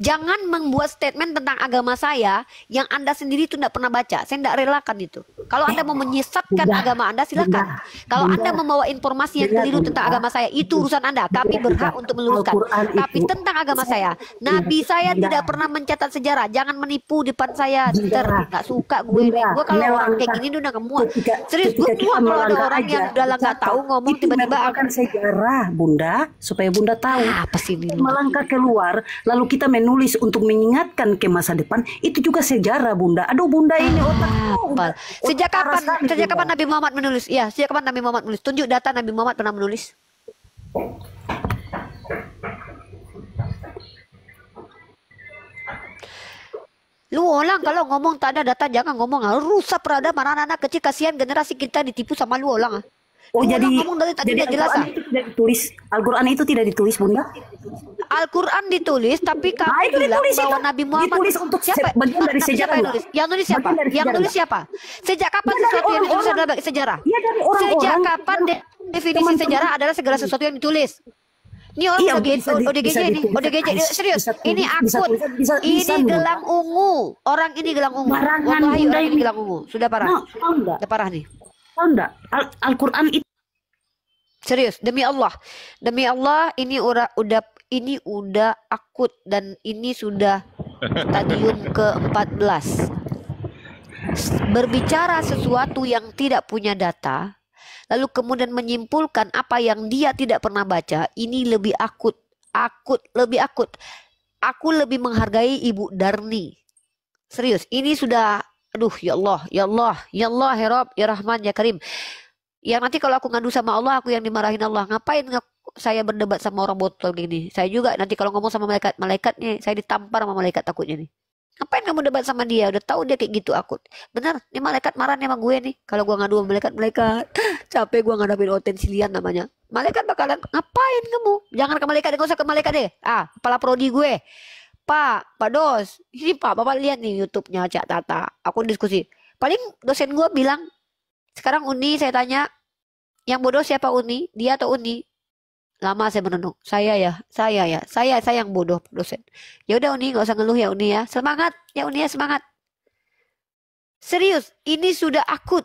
Jangan membuat statement tentang agama saya yang Anda sendiri itu tidak pernah baca. Saya tidak relakan itu. Kalau Anda mau menyesatkan agama Anda, silakan. Kalau Anda membawa informasi yang keliru tentang agama saya, itu urusan Anda. Kami berhak untuk meluruskan. Tapi tentang agama saya, Nabi saya tidak pernah mencatat sejarah. Jangan menipu depan saya. Nggak suka gue. Gue kalau orang kayak gini udah nggak muat. Serius, gue muat kalau ada orang yang udah nggak tahu ngomong tiba-tiba akan sejarah, Bunda, supaya Bunda tahu. Apa sih ini? Melangkah keluar, lalu kita menulis untuk mengingatkan ke masa depan, itu juga sejarah Bunda. Aduh Bunda ini otak. Sejak kapan Nabi Muhammad menulis? Ya, sejak kapan Nabi Muhammad menulis? Tunjuk data Nabi Muhammad pernah menulis. Lu orang kalau ngomong tak ada data jangan ngomong. Rusak peradaban anak-anak kecil, kasihan generasi kita ditipu sama lu orang. Oh, jadi ngomong dari tadi jadi udah jelas. Al-Quran itu tidak ditulis. Al-Quran itu tidak ditulis, Bunda. Al-Quran ditulis, tapi kamu itu bilang ditulis bahwa itu. Nabi Muhammad Ditulis untuk bagian dari sejarah. Siapa yang nulis? Yang nulis siapa? Bagian dari Yang sejarah nulis siapa? Sejak kapan sesuatu yang ditulis adalah sejarah? Iya, dari orang-orang. Sejak kapan definisi sejarah adalah segala sesuatu yang ditulis? Ini orang Iya, ODGJ ini, ODGJ serius. Ini akut. Ini gelang ungu. Orang ini gelang ungu. Barangan Wallahi Bunda orang ini ini. gelang ungu. Sudah parah. Tahu enggak? Sudah parah nih. Tahu enggak? Al-Quran itu Serius, demi Allah, ini udah akut dan ini sudah stadium ke-14. Berbicara sesuatu yang tidak punya data, lalu kemudian menyimpulkan apa yang dia tidak pernah baca, ini lebih lebih akut. Aku lebih menghargai Ibu Darni. Serius, ini sudah, aduh ya Allah, ya Rob, ya Rahman, ya Karim. Ya nanti kalau aku ngadu sama Allah, aku yang dimarahin Allah. Ngapain saya berdebat sama orang botol gini? Saya juga nanti kalau ngomong sama malaikatnya, saya ditampar sama malaikat takutnya nih. Ngapain kamu debat sama dia? Udah tahu dia kayak gitu akut. Bener, nih malaikat marah nih sama gue nih. Kalau gue ngadu sama malaikat, capek gue ngadapin otensilian namanya. Malaikat bakalan, ngapain kamu? Jangan ke malaikat, gak usah ke malaikat deh. Kepala prodi gue. Pak Dos, ini Pak, Bapak lihat nih YouTube-nya Cak Tata. Aku diskusi. Paling dosen gue bilang, sekarang Uni saya tanya, yang bodoh siapa Uni? Dia atau Uni? Lama saya menenung. Saya yang bodoh dosen. Ya udah Uni, nggak usah ngeluh ya Uni ya. Semangat ya Uni ya, semangat. Serius, ini sudah akut.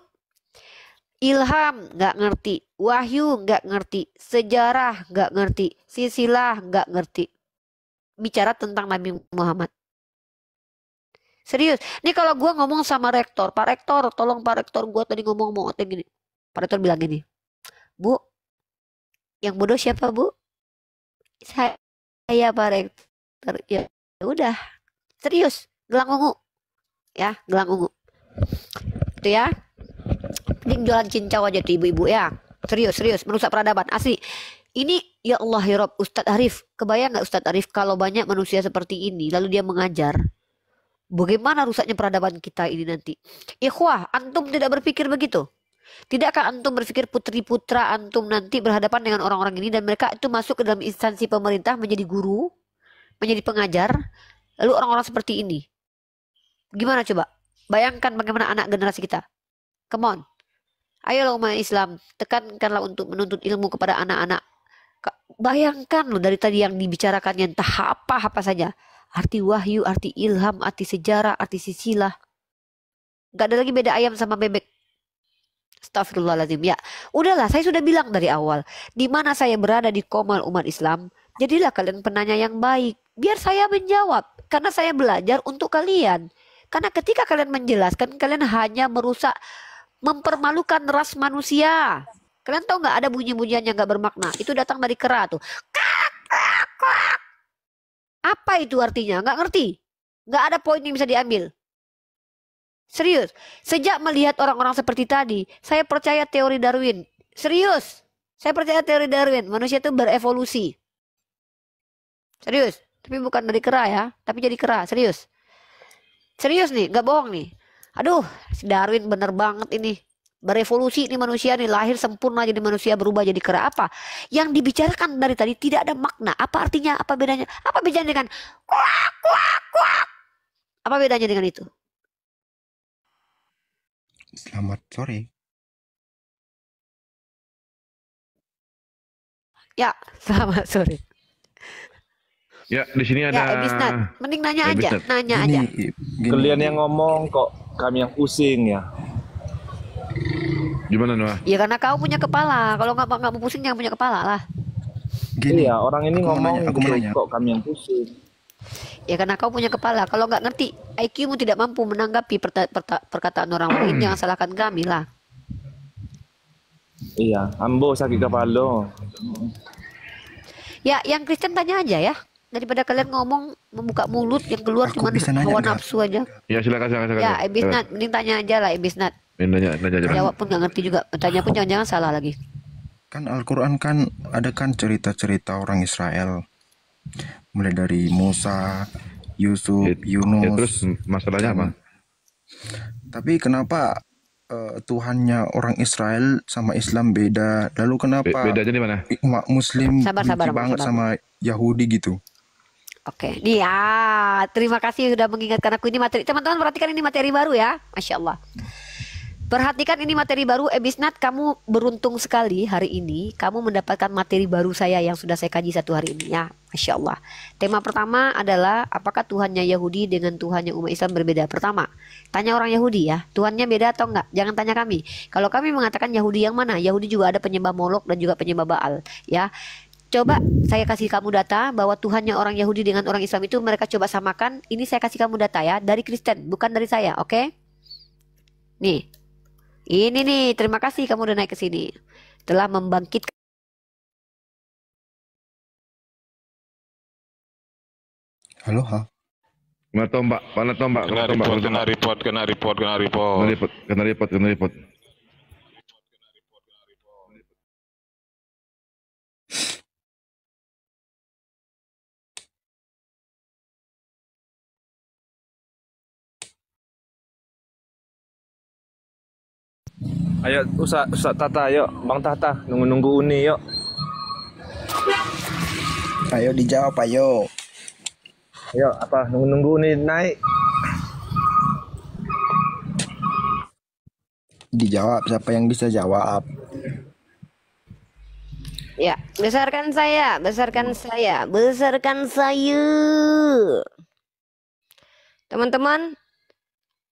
Ilham nggak ngerti, wahyu nggak ngerti, sejarah nggak ngerti, silsilah nggak ngerti. Bicara tentang Nabi Muhammad. Serius, ini kalau gue ngomong sama rektor, Pak Rektor, tolong Pak Rektor, gue tadi ngomong gini. Pak Rektor bilang gini, Bu, yang bodoh siapa Bu? Iya Pak Rektor. Ya udah, serius, gelang ungu. Ya, gelang ungu. Itu ya. Mending jualan cincau aja tuh ibu-ibu ya. Serius, merusak peradaban asli. Ini ya Allah ya Rob, Ustadz Arif, kebayang nggak Ustadz Arif kalau banyak manusia seperti ini lalu dia mengajar, bagaimana rusaknya peradaban kita ini nanti? Ikhwah, antum tidak berpikir begitu? Tidakkah antum berpikir putri putra antum nanti berhadapan dengan orang-orang ini dan mereka itu masuk ke dalam instansi pemerintah menjadi guru, menjadi pengajar, lalu orang-orang seperti ini? Gimana coba? Bayangkan bagaimana anak generasi kita. Come on. Ayolah umat Islam, tekankanlah untuk menuntut ilmu kepada anak-anak. Bayangkan loh dari tadi yang dibicarakannya entah apa saja. Arti wahyu, arti ilham, arti sejarah, arti sisilah. Gak ada lagi beda ayam sama bebek. Astagfirullahaladzim. Ya, udahlah, saya sudah bilang dari awal. Di mana saya berada di komal umat Islam, jadilah kalian penanya yang baik. Biar saya menjawab. Karena saya belajar untuk kalian. Karena ketika kalian menjelaskan, kalian hanya merusak, mempermalukan ras manusia. Kalian tahu nggak ada bunyi-bunyian yang nggak bermakna? Itu datang dari kera tuh. Apa itu artinya? Nggak ngerti. Nggak ada poin yang bisa diambil. Serius. Sejak melihat orang-orang seperti tadi, saya percaya teori Darwin. Serius. Saya percaya teori Darwin. Manusia itu berevolusi. Serius. Tapi bukan dari kera ya. Tapi jadi kera. Serius. Serius nih. Nggak bohong nih. Aduh, si Darwin bener banget ini. Berevolusi ini manusia nih, lahir sempurna jadi manusia, berubah jadi kera. Apa yang dibicarakan dari tadi tidak ada makna. Apa artinya? Apa bedanya? Apa bedanya dengan kuak kuak kuak? Apa bedanya dengan itu? Selamat sore. Ya, selamat sore. Ya, di sini ada. Ya, Ebisnat, mending nanya aja, nanya aja. Kalian yang ngomong kok kami yang pusing ya. Gimana Noah? Ya karena kau punya kepala. Kalau nggak mau pusing jangan punya kepala lah. Gini, Iya, orang ini ngomong aku mau nanya. kok kami yang pusing. Ya karena kau punya kepala. Kalau nggak ngerti, IQ-mu tidak mampu menanggapi perkataan orang lain, jangan salahkan kami lah. Iya, ambo sakit kepala. Ya, yang Kristen tanya aja ya. Daripada kalian ngomong membuka mulut yang keluar Aku cuma bisa nanya hawa nggak? nafsu aja. Ya silakan. Ya, Ebisnat, mending tanya aja lah Ebisnat. Nanya aja. Jawab pun nggak ngerti juga. Tanya pun jangan-jangan salah lagi. Kan Al-Quran kan ada kan cerita-cerita orang Israel. Mulai dari Musa, Yusuf, Ya, Yunus. terus masalahnya apa? Tapi kenapa Tuhannya orang Israel sama Islam beda? Lalu kenapa Bedanya di mana? umat Muslim Sabar, benci banget sabar. sama Yahudi gitu? Oke, nih ya, terima kasih sudah mengingatkan aku ini materi. Teman-teman perhatikan ini materi baru ya, Masya Allah. Perhatikan ini materi baru, Ebisnat, kamu beruntung sekali hari ini. Kamu mendapatkan materi baru saya yang sudah saya kaji satu hari ini ya, Masya Allah. Tema pertama adalah apakah Tuhannya Yahudi dengan Tuhannya umat Islam berbeda? Pertama, tanya orang Yahudi ya, Tuhannya beda atau enggak? Jangan tanya kami. Kalau kami mengatakan Yahudi yang mana? Yahudi juga ada penyembah Molok dan juga penyembah Baal ya. Coba saya kasih kamu data bahwa Tuhannya orang Yahudi dengan orang Islam itu mereka coba samakan. Ini saya kasih kamu data ya, dari Kristen, bukan dari saya, oke? Nih. Ini nih, terima kasih kamu udah naik ke sini. Telah membangkitkan. Halo, ha? Kena tombak. Kena report. Ayo Ustaz Tata, yuk Bang Tata, nunggu Uni yuk. Ayo dijawab, ayo. Ayo apa nunggu Uni naik. Dijawab, siapa yang bisa jawab? Ya, besarkan saya. Teman-teman,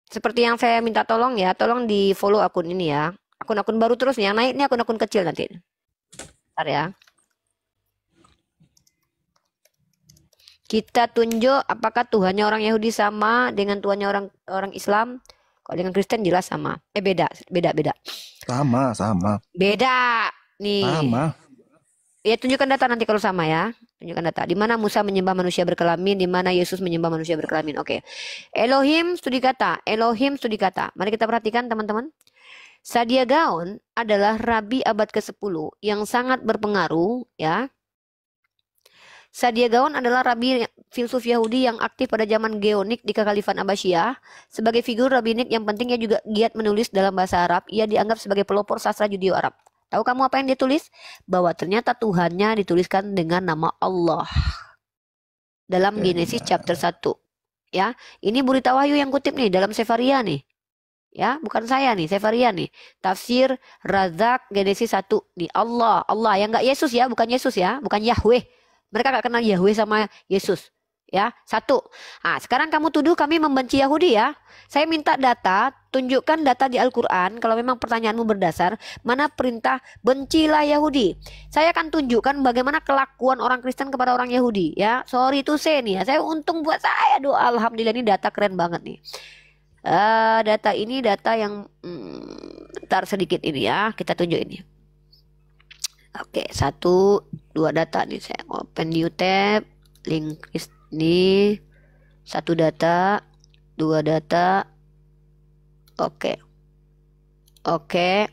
seperti yang saya minta tolong ya, tolong di follow akun ini ya. Akun-akun baru terus nih, yang naik ini akun-akun kecil nanti. Bentar ya. Kita tunjuk apakah Tuhannya orang Yahudi sama dengan Tuhannya orang Islam. Kalau dengan Kristen jelas sama. Beda. Sama. Beda. Nih. Sama. Ya tunjukkan data nanti kalau sama ya. Tunjukkan data. Di mana Musa menyembah manusia berkelamin, di mana Yesus menyembah manusia berkelamin. Oke. Elohim studi kata. Elohim studi kata. Mari kita perhatikan teman-teman. Sadia Gaon adalah rabi abad ke-10 yang sangat berpengaruh, ya. Sadia Gaon adalah rabi filsuf Yahudi yang aktif pada zaman Geonik di Kekhalifan Abbasiyah. Sebagai figur rabbinik yang penting, ia juga giat menulis dalam bahasa Arab. Ia dianggap sebagai pelopor sastra Judeo-Arab. Tahu kamu apa yang dia tulis? Bahwa ternyata Tuhannya dituliskan dengan nama Allah. Dalam Genesis chapter 1. Ya, ini Burita Wahyu yang kutip nih dalam Sefaria nih. Ya, bukan saya nih, Sefaria nih. Tafsir Razak Genesis 1 nih. Allah, Allah yang enggak Yesus ya, bukan Yesus ya, bukan Yahweh. Mereka enggak kenal Yahweh sama Yesus. Ya, 1. Nah, sekarang kamu tuduh kami membenci Yahudi ya. Saya minta data, tunjukkan data di Al-Quran. Kalau memang pertanyaanmu berdasar, mana perintah bencilah Yahudi. Saya akan tunjukkan bagaimana kelakuan orang Kristen kepada orang Yahudi. Ya, sorry to say nih ya. Saya untung buat saya doa. Alhamdulillah ini data keren banget nih. Data ini data yang ntar sedikit ini ya. Kita tunjuk ini. Oke, 1, 2 data nih. Saya open new tab. Link ini 1 data, 2 data. Oke. Oke.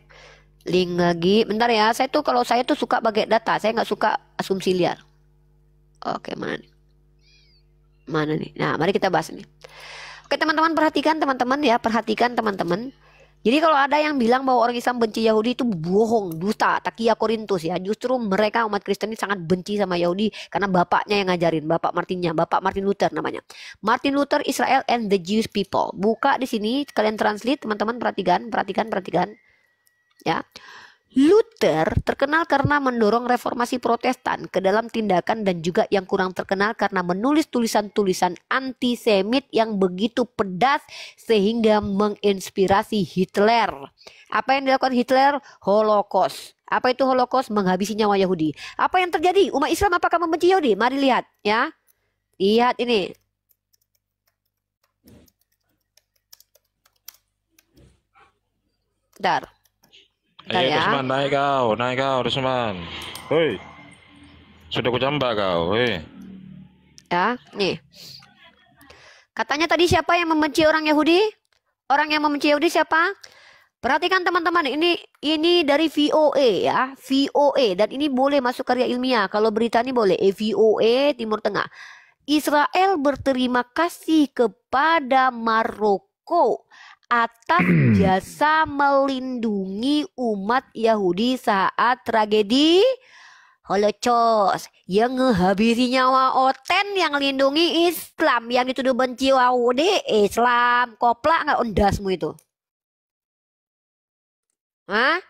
Link lagi. Bentar ya. Kalau saya tuh suka pakai data. Saya nggak suka asumsi liar. Oke, mana nih? Mana nih? Nah, mari kita bahas ini. Oke, teman-teman perhatikan teman-teman ya. Perhatikan teman-teman. Jadi kalau ada yang bilang bahwa orang Islam benci Yahudi itu bohong, dusta, takia Korintus ya. Justru mereka umat Kristen ini sangat benci sama Yahudi karena bapaknya yang ngajarin, bapak Martin Luther namanya. Martin Luther, Israel and the Jewish people. Buka di sini, kalian translate teman-teman, perhatikan. Ya. Luther terkenal karena mendorong reformasi Protestan ke dalam tindakan dan juga yang kurang terkenal karena menulis tulisan-tulisan antisemit yang begitu pedas sehingga menginspirasi Hitler. Apa yang dilakukan Hitler? Holocaust. Apa itu Holocaust? Menghabisi nyawa Yahudi. Apa yang terjadi? Umat Islam apakah membenci Yahudi? Mari lihat ya. Lihat ini. Bentar. Ayo Desman, naik kau Desman. Hoi. Sudah kucambak kau, hoi. Ya, nih. Katanya tadi siapa yang membenci orang Yahudi? Orang yang membenci Yahudi siapa? Perhatikan teman-teman, ini dari VOA ya, VOA, dan ini boleh masuk karya ilmiah. Kalau berita ini boleh, VOA Timur Tengah. Israel berterima kasih kepada Maroko atas jasa melindungi umat Yahudi saat tragedi Holocaust, yang ngehabisi nyawa Oten, yang lindungi Islam, yang dituduh benci Yahudi, Islam, koplak nggak undasmu itu? Hah?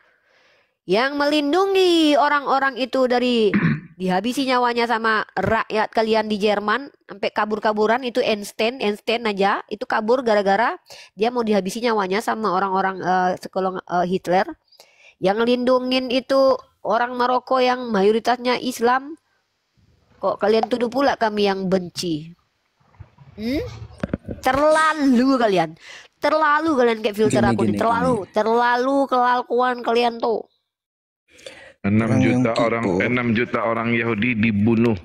Yang melindungi orang-orang itu dari dihabisi nyawanya sama rakyat kalian di Jerman sampai kabur-kaburan, itu Einstein aja itu kabur gara-gara dia mau dihabisi nyawanya sama orang-orang sekolong Hitler. Yang lindungin itu orang Maroko yang mayoritasnya Islam. Kok kalian tuduh pula kami yang benci? Terlalu kalian kayak filter aku nih. Terlalu kelakuan kalian tuh. 6 juta orang Yahudi dibunuh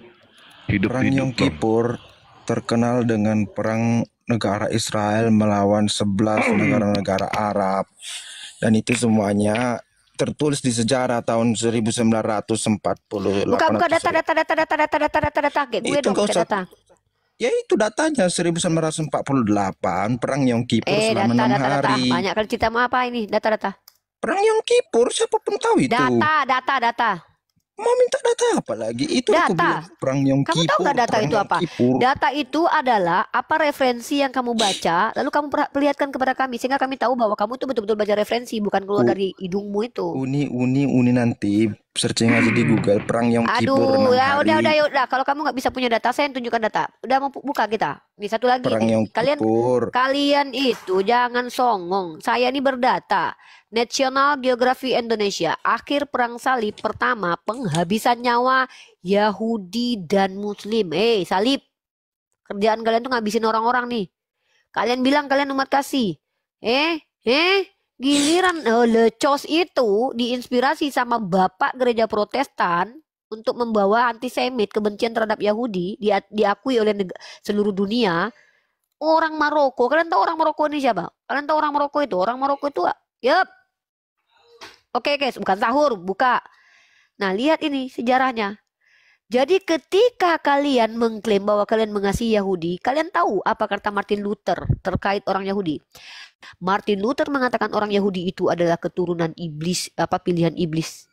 hidup-hidup. Perang Yom Kippur terkenal dengan perang negara Israel melawan 11 negara-negara Arab, dan itu semuanya tertulis di sejarah tahun 1948. Buka data. Gue dong data. Ya itu datanya 1948 perang Yom Kippur selama 6 hari. Banyak kali cerita mau apa ini data. Perang Yom Kippur, siapa pun tahu itu. Data. Mau minta data apa lagi? Itu aku bilang perang Yom Kippur. Kamu tahu gak data itu apa? Data itu adalah apa referensi yang kamu baca, lalu kamu perlihatkan kepada kami sehingga kami tahu bahwa kamu tuh betul-betul baca referensi, bukan keluar dari hidungmu itu. Uni nanti searching aja di Google perang Yom Kippur. Aduh, ya udah. Kalau kamu nggak bisa punya data, saya yang tunjukkan data. Udah mau buka kita. Nih satu lagi. Perang Yom Kippur. Kalian itu jangan songong. Saya ini berdata. National Geography Indonesia, akhir perang salib pertama, penghabisan nyawa Yahudi dan Muslim. Salib, kerjaan kalian tuh ngabisin orang-orang nih. Kalian bilang kalian umat kasih. Giliran Holocaust itu diinspirasi sama bapak gereja Protestan, untuk membawa antisemit, kebencian terhadap Yahudi diakui oleh seluruh dunia. Orang Maroko, kalian tahu orang Maroko ini siapa? Kalian tahu orang Maroko itu? Orang Maroko itu, yep. Oke guys, bukan sahur, buka. Nah, lihat ini sejarahnya. Jadi ketika kalian mengklaim bahwa kalian mengasihi Yahudi, kalian tahu apa kata Martin Luther terkait orang Yahudi? Martin Luther mengatakan orang Yahudi itu adalah keturunan iblis, pilihan iblis.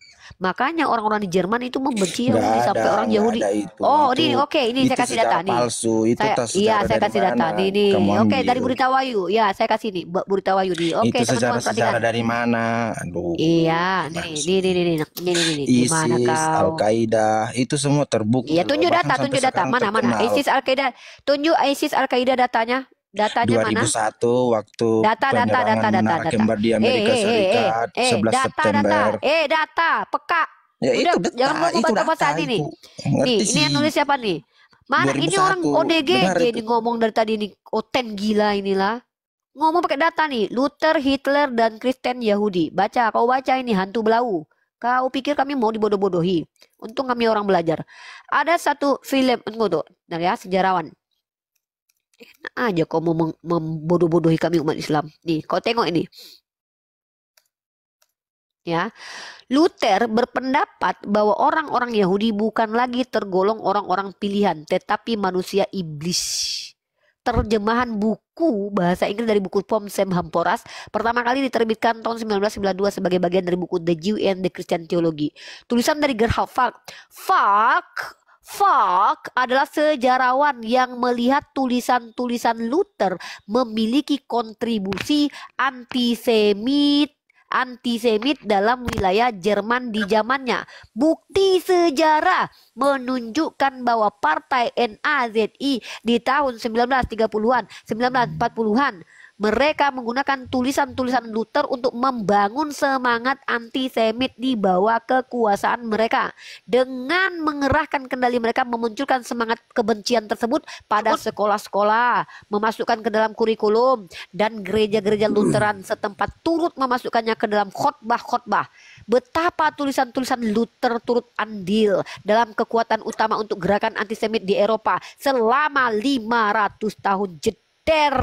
Makanya orang-orang di Jerman itu membenci Yahudi sampai orang Yahudi. Oh, ini oke, ini saya kasih data nih. Palsu. Itu iya, saya kasih data nih. Oke, dari Berita Wahyu. Ya, saya kasih nih Berita Wahyu nih. Oke, itu sejarah dari mana? Aduh. Iya, nih. Gimana kau? Al-Qaeda itu semua terbukti. Iya, tunjuk data. Mana? ISIS Al-Qaeda. Tunjuk ISIS Al-Qaeda datanya. Datanya 2001 mana? Waktu data. Kembar di Amerika Serikat 11 September. Data, peka. Ya, udah, itu jangan lupa saat ini. Nih, ini yang nulis siapa nih? Mana 2001, ini orang ODGJ ini ngomong dari tadi nih. Oten gila inilah. Ngomong pakai data nih. Luther, Hitler, dan Kristen Yahudi. Kau baca ini hantu belau. Kau pikir kami mau dibodoh-bodohi? Untung kami orang belajar. Ada satu film, tuh, nah ya, sejarawan. Enak aja kau mau membodoh-bodohi kami umat Islam. Nih, kau tengok ini. Ya, Luther berpendapat bahwa orang-orang Yahudi bukan lagi tergolong orang-orang pilihan, tetapi manusia iblis. Terjemahan buku bahasa Inggris dari buku Pom Sam Hamporas pertama kali diterbitkan tahun 1992 sebagai bagian dari buku The Jew and the Christian Theology. Tulisan dari Gerhard Falk adalah sejarawan yang melihat tulisan-tulisan Luther memiliki kontribusi antisemit dalam wilayah Jerman di zamannya. Bukti sejarah menunjukkan bahwa partai NAZI di tahun 1930-an, 1940-an mereka menggunakan tulisan-tulisan Luther untuk membangun semangat antisemit di bawah kekuasaan mereka. Dengan mengerahkan kendali mereka memunculkan semangat kebencian tersebut pada sekolah-sekolah, memasukkan ke dalam kurikulum, dan gereja-gereja Lutheran setempat turut memasukkannya ke dalam khotbah-khotbah. Betapa tulisan-tulisan Luther turut andil dalam kekuatan utama untuk gerakan antisemit di Eropa selama 500 tahun jeder.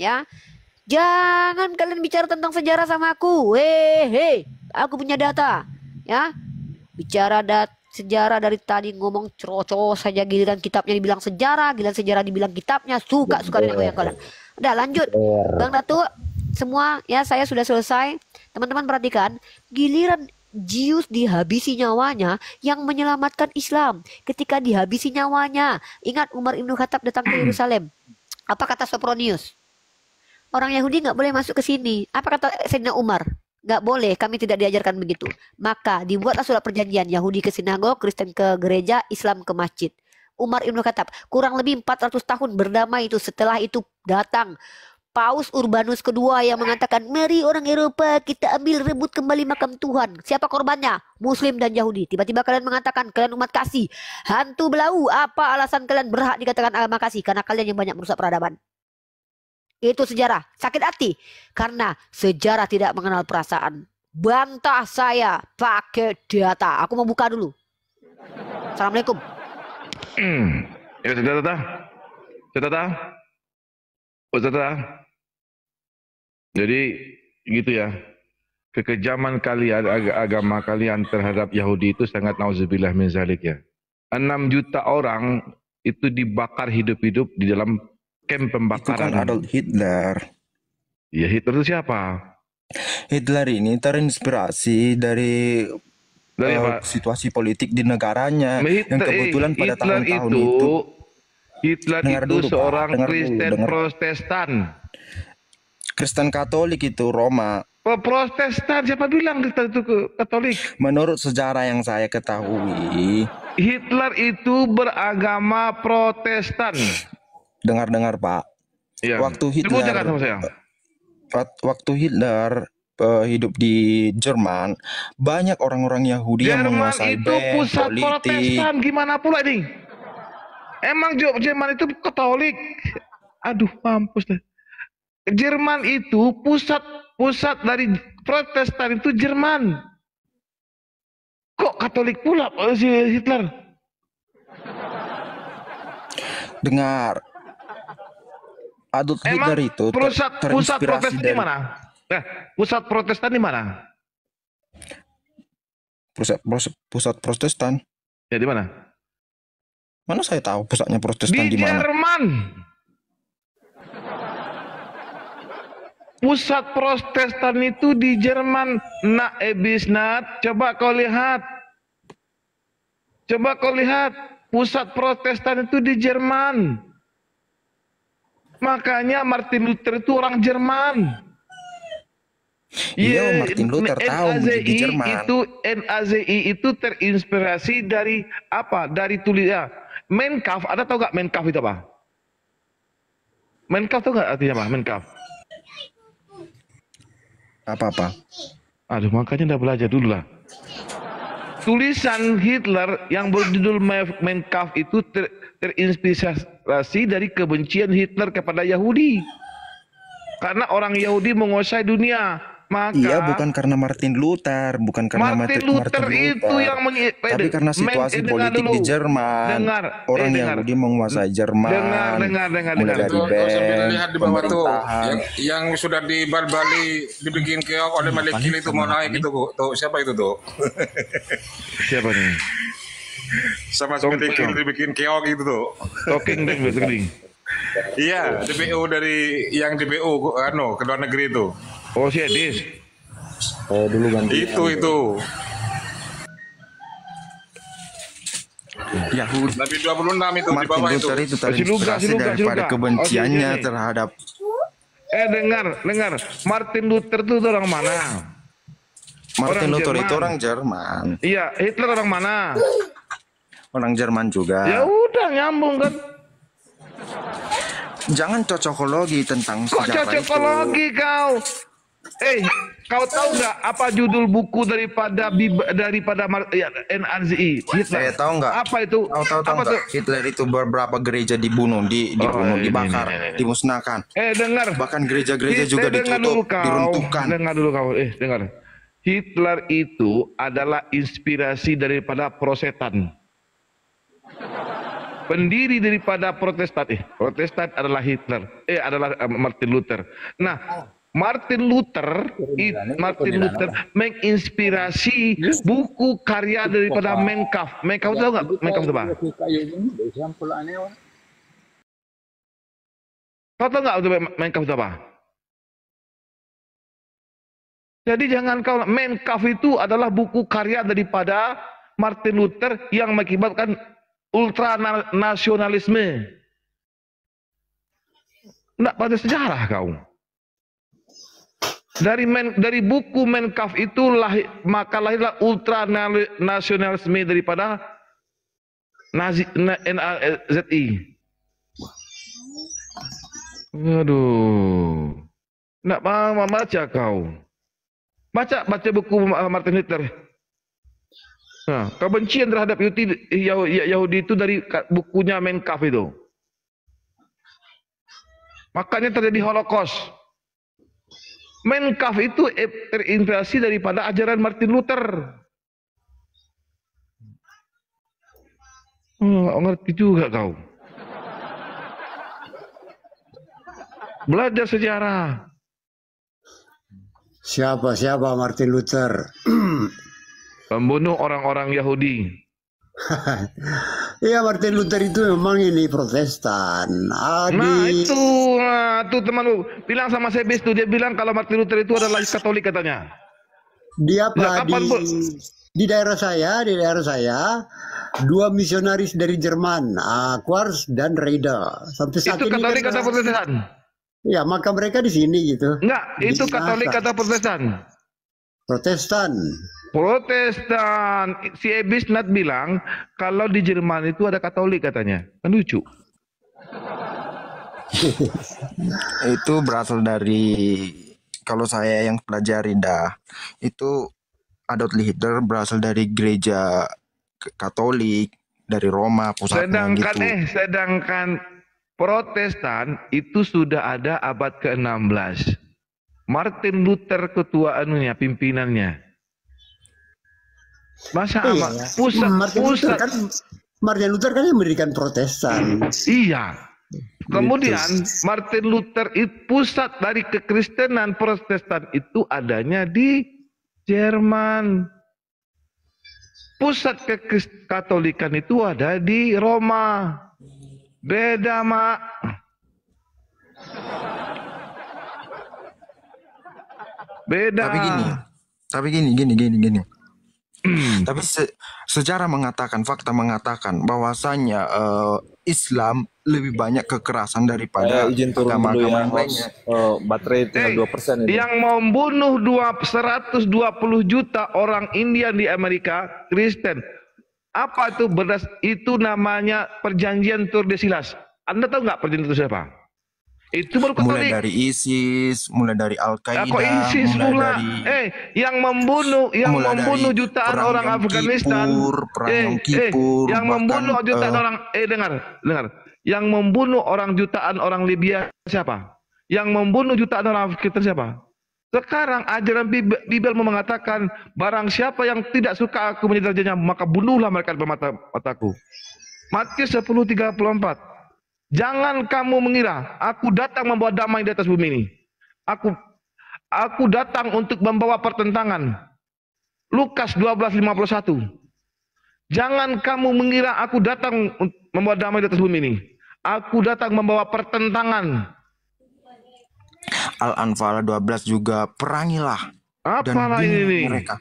Ya, jangan kalian bicara tentang sejarah sama aku. Aku punya data. Ya, bicara sejarah dari tadi ngomong cerocos saja, giliran kitabnya dibilang sejarah, giliran sejarah dibilang kitabnya, suka-suka dengan goyang kalian. Udah lanjut, Bang Datu. Semua ya, saya sudah selesai. Teman-teman perhatikan, giliran Zeus dihabisi nyawanya yang menyelamatkan Islam. Ketika dihabisi nyawanya, ingat Umar Ibn Khattab datang ke Yerusalem. Apa kata Sopronius? Orang Yahudi nggak boleh masuk ke sini. Apa kata Sayyidina Umar? Nggak boleh, kami tidak diajarkan begitu. Maka dibuatlah surat perjanjian, Yahudi ke sinagog, Kristen ke gereja, Islam ke masjid. Umar Ibn Khattab kurang lebih 400 tahun berdamai itu. Setelah itu datang Paus Urbanus kedua yang mengatakan, mari orang Eropa kita ambil rebut kembali makam Tuhan. Siapa korbannya? Muslim dan Yahudi. Tiba-tiba kalian mengatakan kalian umat kasih. Hantu belau, apa alasan kalian berhak dikatakan agama kasih? Karena kalian yang banyak merusak peradaban. Itu sejarah. Sakit hati. Karena sejarah tidak mengenal perasaan. Bantah saya pakai data. Aku mau buka dulu. Assalamualaikum. Ya, Tata. Jadi gitu ya. Kekejaman kalian, agama kalian terhadap Yahudi itu sangat nauzubillah min zalik ya. 6 juta orang itu dibakar hidup-hidup di dalam camp pembakaran. Itu kan Adolf Hitler. Ya, Hitler itu siapa? Hitler ini terinspirasi dari situasi politik di negaranya yang kebetulan pada tahun-tahun itu Hitler itu seorang Kristen Protestan. Kristen Katolik itu Roma. Protestan, siapa bilang Hitler itu Katolik? Menurut sejarah yang saya ketahui, Hitler itu beragama Protestan. Dengar-dengar Pak. Ya. Waktu Hitler hidup di Jerman, banyak orang-orang Yahudi yang menguasai itu pusat politik. Protestan, gimana pula ini? Emang Jerman itu Katolik? Aduh, mampus deh. Jerman itu pusat dari Protestan itu Jerman. Kok Katolik pula si Hitler? Dengar, Adolf Emang Hitler itu pusat terinspirasi Protestan di dari mana? Pusat Protestan di mana? pusat Protestan. Ya di mana? Mana saya tahu pusatnya Protestan Di di mana? Jerman. Pusat Protestan itu di Jerman. Nak Ebisnat, coba kau lihat. Coba kau lihat. Pusat Protestan itu di Jerman. Makanya Martin Luther itu orang Jerman. Iya, Martin Luther tahu di Jerman. NAZI itu terinspirasi dari apa? Dari tulisan Mein Kampf. Ada tahu nggak Mein Kampf itu apa? Mein Kampf tahu nggak artinya apa? Mein Kampf. Apa-apa? Aduh, makanya udah belajar dulu lah. Tulisan Hitler yang berjudul Mein Kampf itu terinspirasi dari kebencian Hitler kepada Yahudi. Karena orang Yahudi menguasai dunia. Maka Iya, bukan karena Martin Luther, bukan karena Martin Luther itu yang tapi karena situasi politik di Jerman. Orang Yahudi menguasai Jerman. Dengar. Mulai dari Sambil lihat di bawah tuh pemerintahan. yang sudah di Bali dibikin keok oleh Malekil itu mau naik itu tuh siapa itu tuh? Siapa nih? Sama Malekil dibikin keok itu tuh. Talking Deng Basically. Iya, DBO dari yang DBO ke luar negeri itu. Oh, si Edis. Dulu ganti. Itu. Yahudi. Nabi 26 itu di Martin bawah itu. Luther itu terinspirasi daripada kebenciannya terhadap. Dengar. Martin Luther itu orang mana? Martin Orang Luther Jerman. itu orang Jerman. Iya, Hitler orang mana? Orang Jerman juga. Ya udah nyambung kan. Jangan cocokologi tentang Kok sejarah cocokologi itu. kau? Kau tahu nggak apa judul buku daripada NAZI Hitler? Saya tahu nggak? Apa itu? Tahu Apa nggak? tuh? Hitler itu beberapa gereja dibunuh, dibunuh, dibakar, dimusnahkan. Dengar. Bahkan gereja-gereja juga ditutup, diruntuhkan. Dengar dulu kau. Dengar. Hitler itu adalah inspirasi daripada Protestan. Pendiri daripada Protestan. Protestan adalah Hitler. Adalah Martin Luther. Nah, Martin Luther menginspirasi buku karya daripada Mein Kampf. Mein Kampf tahu nggak? Mein Kampf itu apa? Kau tahu nggak Mein Kampf itu apa? Jadi jangan kau Mein Kampf itu adalah buku karya daripada Martin Luther yang mengakibatkan ultranasionalisme. Nggak pada sejarah kau. Dari buku Mein Kampf itu maka lahirlah ultranasionalisme daripada NAZI. Aduh. Nggak mau baca kau. Baca buku Martin Luther. Nah, kebencian terhadap Yahudi itu dari bukunya Mein Kampf itu. Makanya terjadi Holocaust. Mein Kampf itu terinspirasi daripada ajaran Martin Luther. Ngerti juga kau. Belajar sejarah. Siapa Martin Luther? Pembunuh orang-orang Yahudi. Iya, Martin Luther itu memang ini Protestan. Nah itu teman bilang sama saya tuh, dia bilang kalau Martin Luther itu adalah Katolik katanya. Dia apa Ya, di daerah saya dua misionaris dari Jerman, Quartz dan Reida. Sampai saat Itu ini Katolik atau Protestan? Ya, maka mereka di sini gitu. Enggak, itu Katolik atau Protestan? Protestan. Si Ebisnat bilang kalau di Jerman itu ada Katolik katanya. Kan lucu. Itu berasal dari, kalau saya yang pelajari itu Adolf Hitler berasal dari gereja Katolik dari Roma pusatnya gitu. Sedangkan Protestan itu sudah ada abad ke-16. Martin Luther ketua pimpinannya. Masa Iya. pusat Martin Luther kan yang mendirikan Protestan. iya. Kemudian Martin Luther pusat dari kekristenan Protestan itu adanya di Jerman. Pusat kekatolikan itu ada di Roma. Beda, Mak. Beda. Tapi gini. Tapi sejarah mengatakan, fakta mengatakan bahwasanya Islam lebih banyak kekerasan daripada izin turun dulu ya, agama-agama yang lainnya. baterai tinggal 2% ini. Yang membunuh 120 juta orang India di Amerika Kristen. Apa itu itu namanya perjanjian Tordesillas. Anda tahu nggak perjanjian itu siapa? Itu baru Mulai Katolik. dari ISIS, mulai dari Al-Qaeda, Kok ISIS mulai pula? dari Yang membunuh mulai jutaan perang orang Yom Afghanistan. Kippur, perang Yom Kippur, Yang bahkan, membunuh jutaan orang dengar. Yang membunuh orang jutaan orang Libya siapa? Yang membunuh jutaan orang Afghanistan siapa? Sekarang ajaran Bible mengatakan barang siapa yang tidak suka aku menjadi rajanya maka bunuhlah mereka di mataku. Matius 10:34. Jangan kamu mengira aku datang membawa damai di atas bumi ini. Aku datang untuk membawa pertentangan. Lukas 12:51. Jangan kamu mengira aku datang membawa damai di atas bumi ini. Aku datang membawa pertentangan. Al-Anfal 12 juga, perangilah dan Apalah bunuh ini? mereka.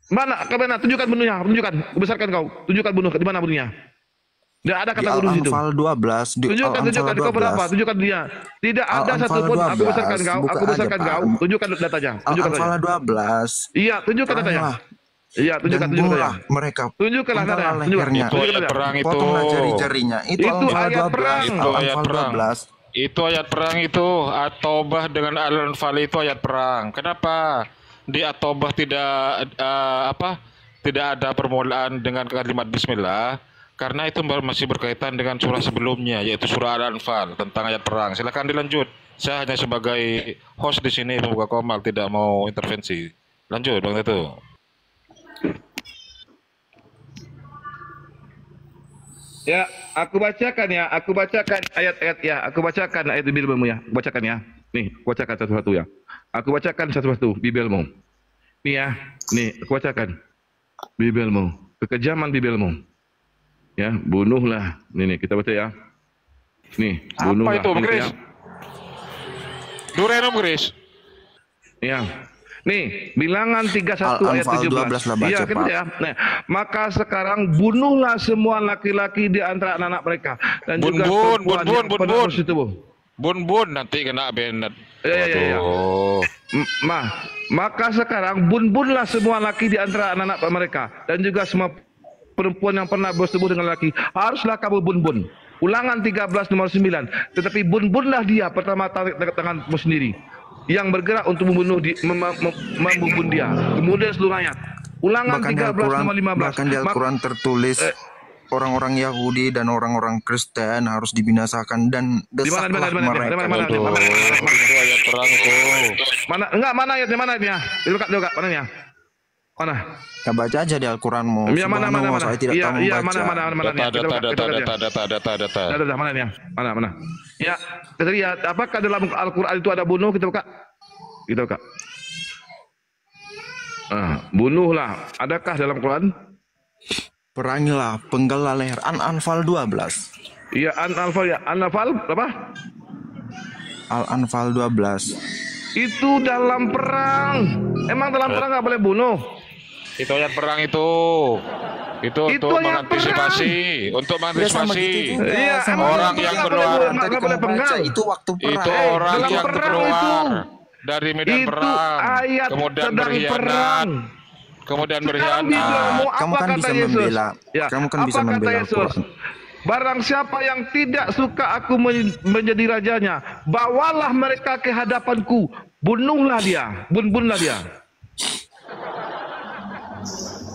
Mana? Tunjukkan bunuhnya. Tunjukkan. Besarkan kau. Tunjukkan bunuh. Di mana bunuhnya? Tidak ada Di kata bunuh situ. Al-Anfal 12, di Tunjukkan Al-Anfal kau berapa? 12, Tunjukkan dia. Tidak ada Al-Anfal satupun. Aku 12, besarkan kau. buka Aku besarkan aja, kau. Pak. Tunjukkan datanya. Tunjukkan Al-Anfal datanya. 12. Iya, tunjukkan datanya. Peranglah Iya, dan tunjukkan bunuhlah datanya. mereka. Tunjukkanlah Penggalah datanya. Tunjukkan. lehernya. Itu ayat perang itu. Potonglah jari-jarinya. Itu Itu Al-Anfal ayat 12. perang. Itu ayat Al-Anfal perang. 12. Itu ayat perang itu. At-Taubah dengan Al-Anfal itu ayat perang. Kenapa di At-Taubah tidak ada permulaan dengan kalimat Bismillah? Karena itu masih berkaitan dengan surah sebelumnya, yaitu surah Al-Anfal tentang ayat perang. Silakan dilanjut. Saya hanya sebagai host di sini, pembuka komal, tidak mau intervensi. Lanjut, Bang Tetu. Ya, aku bacakan ayat-ayat ya. Aku bacakan ayat Bibelmu ya. Aku bacakan ya. Nih, aku bacakan satu-satu ya. Aku bacakan satu-satu Bibelmu. Nih ya, nih aku bacakan Bibelmu. Kekejaman Bibelmu. Ya, bunuhlah. Nih kita baca ya. Nih, bunuhlah. Apa itu, Bang Chris? Durenom, Chris. Ya. Nih, Bilangan 31 ayat Al-Anfal 17. 12 lah baca, Iya, Pak. ya. Nah, maka sekarang bunuhlah semua laki-laki di antara anak-anak mereka dan juga perempuan yang pernah bersetubuh. Bun nanti kena benet. Ya. Maka sekarang bunlah semua laki di antara anak-anak mereka dan juga semua perempuan yang pernah bersetubuh dengan laki. Haruslah kamu bun. Ulangan 13 nomor 9. Tetapi bunlah dia pertama tanganmu sendiri yang bergerak untuk membunuh membunuh dia. Kemudian seluruh ayat. Ulangan 13 nomor 15. Bahkan di Al-Quran tertulis orang-orang Yahudi dan orang-orang Kristen harus dibinasakan dan desaklah mereka. Itu ayat perang itu. Mana ayatnya? Dibuka mananya? Mana? Ya baca aja di Al-Quranmu. Ya, mana? Saya tidak tahu membaca. Data. Mana? Ya, kita lihat apakah dalam Al-Quran itu ada bunuh? Kita buka. Bunuhlah. Adakah dalam Quran? Perangilah, penggalah leher. Al-Anfal 12. Iya, Al-Anfal berapa? Al-Anfal 12. Itu dalam perang. Emang dalam perang nggak boleh bunuh? Itu ayat perang itu. Itu untuk ayat mengantisipasi, Iya, orang yang keluar nggak boleh penggal. Itu waktu perang. Itu orang dalam yang perang keluar itu. dari medan Itu perang, ayat kemudian sedang berkhianat, perang. kemudian Sekarang berkhianat. Bibelmu, Kamu apa kan kata bisa Yesus? membela. Ya, Kamu kan apa bisa kata membela Yesus? Al-Quran. Barang siapa yang tidak suka aku menjadi rajanya, bawalah mereka ke hadapanku, bunuhlah dia, bunlah dia.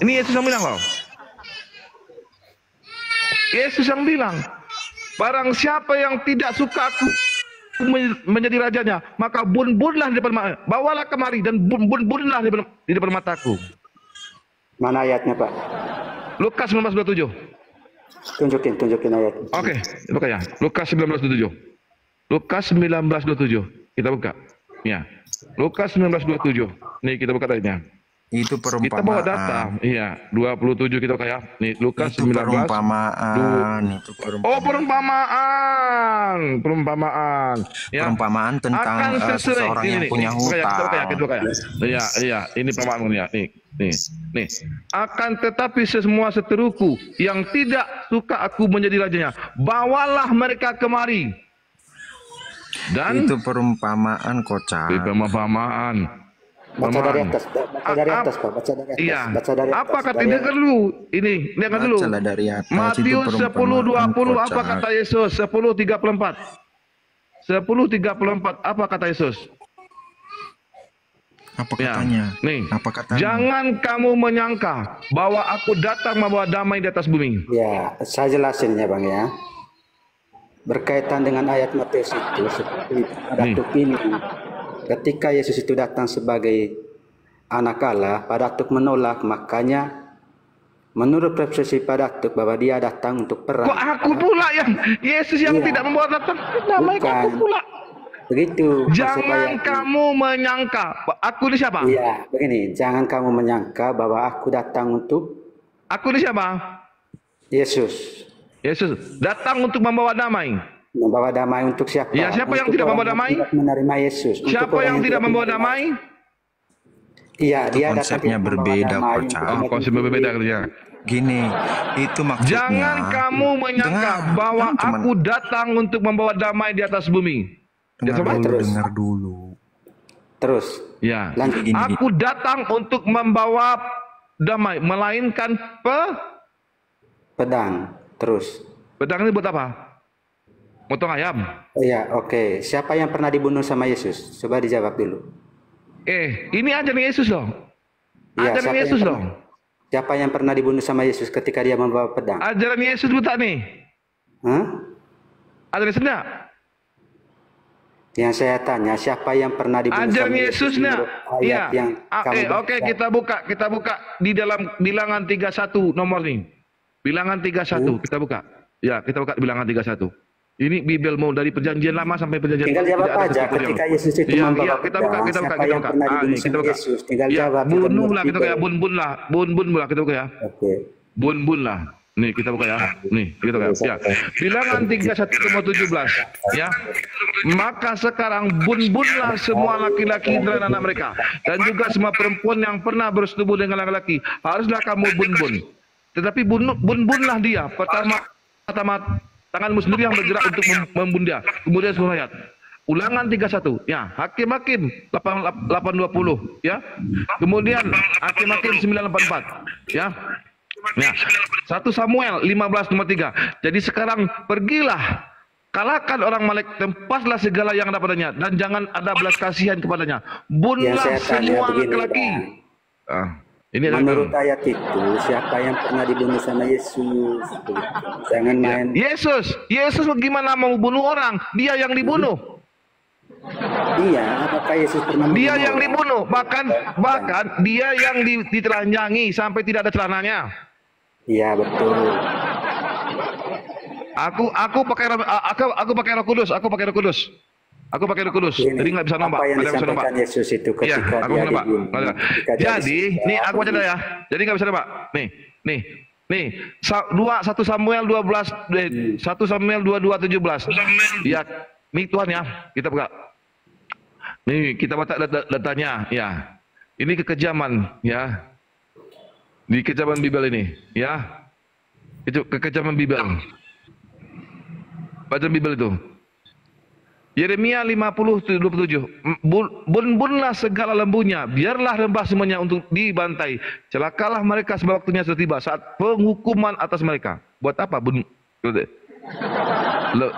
Ini Yesus yang bilang loh. Yesus yang bilang, barang siapa yang tidak suka aku menjadi rajanya, maka bunlah di depan, bawalah kemari dan bunlah di depan mataku. Mana ayatnya, Pak? Lukas 19:27. Tunjukin ayatnya. Oke, buka ya. Lukas 19:27. Lukas 19:27. Kita buka. Ya. Lukas 19:27. Nih kita buka ayatnya. Itu Kita bawa data. perumpamaan. Iya, 27 kita kayak. Nih Lukas Itu 19. perumpamaan. Itu Oh, perumpamaan. perumpamaan. Ya. Perumpamaan tentang Akan sesuai. seseorang Ini, yang nih, punya nih. Kita hutang. buka ya. Iya, ini perumpamaan ya. Nih. Akan tetapi semua seteruku yang tidak suka aku menjadi rajanya, bawalah mereka kemari. Dan Itu perumpamaan kocak. di perumpamaan. Baca dari atas, Pak. Baca dari atas, Pak. Baca dari atas. Iya. Baca dari atas. Apa kata dengar dulu? Ini dengar dulu. Bacalah dari atas. Matius Itu 10:20 apa kocak. kata Yesus? 10:34. 10:34 apa kata Yesus? Apa Ya. katanya? Nih. Apa katanya? Jangan kamu menyangka bahwa aku datang membawa damai di atas bumi. Ya, saya jelasin ya, Bang ya. Berkaitan dengan ayat Matius itu, seperti pada Nih. waktu ini, ketika Yesus itu datang sebagai anak Allah, Padatuk menolak, makanya menurut persepsi Padatuk bahwa dia datang untuk perang. Kok aku pula yang Yesus yang Iya. tidak membawa datang damai, kok aku Bukan. pula? Begitu. maksud Jangan ayatnya. kamu menyangka. Aku ini siapa? Iya, begini. Jangan kamu menyangka bahwa aku datang untuk Aku ini siapa? Yesus. Yesus datang untuk membawa damai. Membawa damai untuk siapa? Ya, siapa yang Untuk tidak membawa orang damai? tidak menerima Yesus. Untuk Siapa orang yang tidak membawa menerima- damai? Iya, Itu dia datang konsepnya tidak membawa berbeda, damai Kocak. untuk Oh, umat konsep sendiri. berbeda kerja. Gini, itu maksudnya. Jangan kamu menyangka Dengar, bahwa kan cuman- aku datang untuk membawa damai di atas bumi. dengar coba dulu, terus. dengar dulu. Terus, Ya, lanjut. Gini, aku datang untuk membawa damai, melainkan Pedang. Terus. pedang ini buat apa? Motong ayam. Oh iya, oke. Siapa yang pernah dibunuh sama Yesus? Coba dijawab dulu. Ini ajaran Yesus dong. Iya, Ajaran siapa yang Yesus pernah- dong. Siapa yang pernah dibunuh sama Yesus ketika dia membawa pedang? Ajaran Yesus buta nih. Hah? Ajaran Yesus enggak? Yang saya tanya, siapa yang pernah dibunuh Ajaran sama Yesus enggak? menurut Iya. ayat yang kamu Oke, baca? kita buka di dalam bilangan 31 nomor nih. Bilangan 31 kita buka. Ya, kita buka bilangan 31. Ini Bibel mau dari perjanjian lama sampai perjanjian Tinggal baru, jawab tidak ada aja satu pun ketika yang- Yesus itu Iya, membawa iya, kita buka, pedang, kita buka, siapa kita yang buka. pernah dibunuh Nih, kita sama buka. Yesus? Tinggal Ya, jawab. bunuh menurut lah kita Bibel. kayak bun-bun lah, bun-bun lah kita buka ya. Oke. Bun-bun lah. Nih kita buka ya. Nih kita buka ya. Bilangan 31:17 ya. Maka sekarang bun-bunlah semua laki-laki dan anak mereka dan juga semua perempuan yang pernah bersetubuh dengan laki-laki. Haruslah kamu bun-bun. Tetapi bun-bunlah dia. Pertama tanganmu sendiri yang bergerak untuk membunuh dia. Kemudian seluruh ayat. Ulangan 31 ya. Hakim-hakim 8:20 ya. Kemudian Hakim-hakim 9:84 ya. Nah, 1 Samuel 15:3. Jadi sekarang pergilah, kalahkan orang Malek, tempaslah segala yang ada padanya, dan jangan ada belas kasihan kepadanya. Yang Bunlah saya tanya semua begini, laki-laki. Bang. Ini adalah Menurut ayat itu, siapa yang pernah dibunuh sama Yesus? Jangan main. Yesus gimana mau bunuh orang? Dia yang dibunuh. Iya, apakah Yesus pernah Dia membunuh yang orang? dibunuh. Bahkan dia yang ditelanjangi sampai tidak ada celananya. Iya, betul. Aku pakai Roh Kudus. Aku pakai Roh Kudus. Ini, Jadi nggak bisa nambah. apa yang Nggak bisa nambah. disampaikan Yesus itu Iya, ketika aku dia bisa nambah. dibunuh? Ketika dia Jadi, disiksa, nih aku baca dulu ya. Jadi nggak bisa nambah. Nih. 1 Samuel 12, 1 Samuel 22:17. Ya, nih Tuhan ya, kita buka. Nih kita baca datanya ya. Ini kekejaman ya. Di kekejaman Bibel ini ya. Itu kekejaman Bibel. Baca Bibel itu. Yeremia 50:27. Bun-bunlah segala lembunya, biarlah rembah semuanya untuk dibantai. Celakalah mereka sebab waktunya sudah tiba, saat penghukuman atas mereka. Buat apa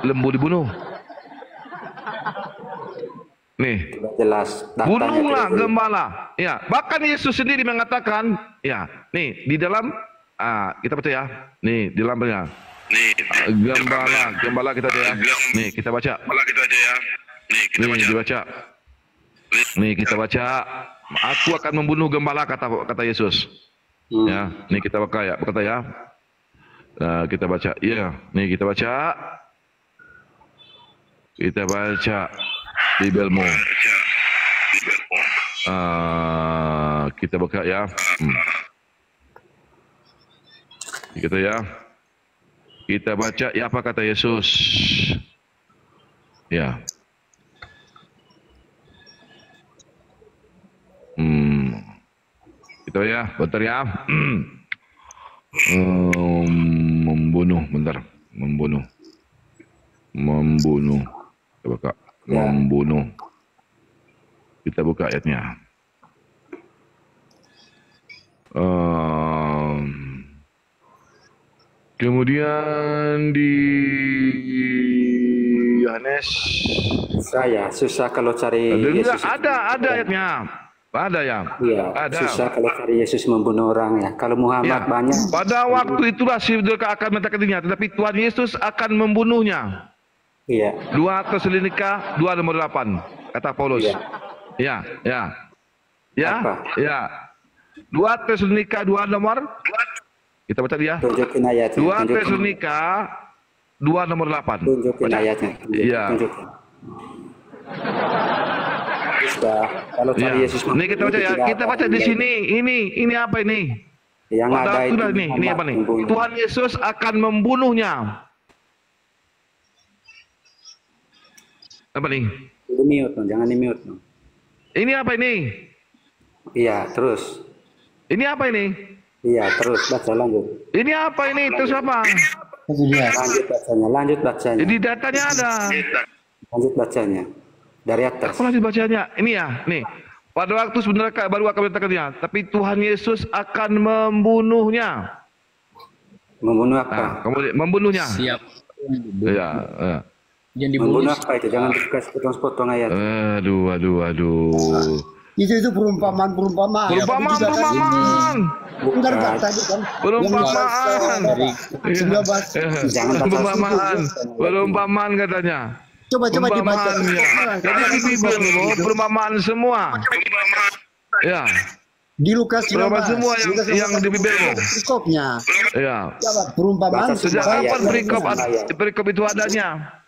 lembu dibunuh? Nih, Sudah jelas. datanya bunuhlah tidak boleh. gembala. Ya, bahkan Yesus sendiri mengatakan, ya, nih di dalam kita baca ya. Nih, di dalamnya. Gembala kita baca ya. Nih, kita baca. Nih, dibaca. Nih, kita baca. Aku akan membunuh gembala kata Yesus. Ya, ini kita baca ya, berkata ya. Kita baca, ya, nih kita baca. Kita baca Bibelmu. Kita buka ya. Kita ya. Kita baca ya apa kata Yesus. Ya. Kita ya, bentar ya. Membunuh, bentar. Membunuh. Kita buka. Membunuh. Kita buka ayatnya. Kemudian di Yohanes. Saya susah kalau cari Yesus. Ada ayatnya. Ada ya. Iya. Ada. Susah kalau cari Yesus membunuh orang ya. Kalau Muhammad banyak. Pada waktu itulah si mereka akan meletakkan dirinya, tetapi Tuhan Yesus akan membunuhnya. Iya. 2 Tesalonika 2 nomor 8 kata Paulus. Ya. Apa? 2 Tesalonika 2 nomor. Kita baca dia. Tunjukin ayatnya. 2 Tesalonika 2 nomor 8. Tunjukin ayatnya. Iya. Sudah. Kalau cari Yesus. Ini kita baca ya. Kita baca di sini. Ini apa ini? Yang ada itu ini apa nih? Tuhan Yesus akan membunuhnya. Apa nih? Di mute, jangan di mute. Ini apa ini? Iya, terus. Ini apa ini? Iya, terus baca lanjut. Ini apa ini? Terus apa? Lanjut bacanya. Jadi datanya ada. Lanjut bacanya. Dari atas. Aku lanjut bacanya. Ini ya, nih. Pada waktu sebenarnya baru akan meletakkannya, tapi Tuhan Yesus akan membunuhnya. Membunuh apa? Kemudian membunuhnya. Siap. Ya. Yang dibunuh. Membunuh apa itu? Jangan dikasih potong-potong ayat. Aduh. Itu perumpamaan. Perumpamaan. Bentar tadi kan. Perumpamaan. Perumpamaan katanya. Coba dibaca. Jadi di Bibelmu perumpamaan semua. Ya. Di Lukas 15. Perumpamaan semua yang di Bibelmu. Perikopnya. Ya. Perumpamaan. Sejak kapan perikop itu adanya?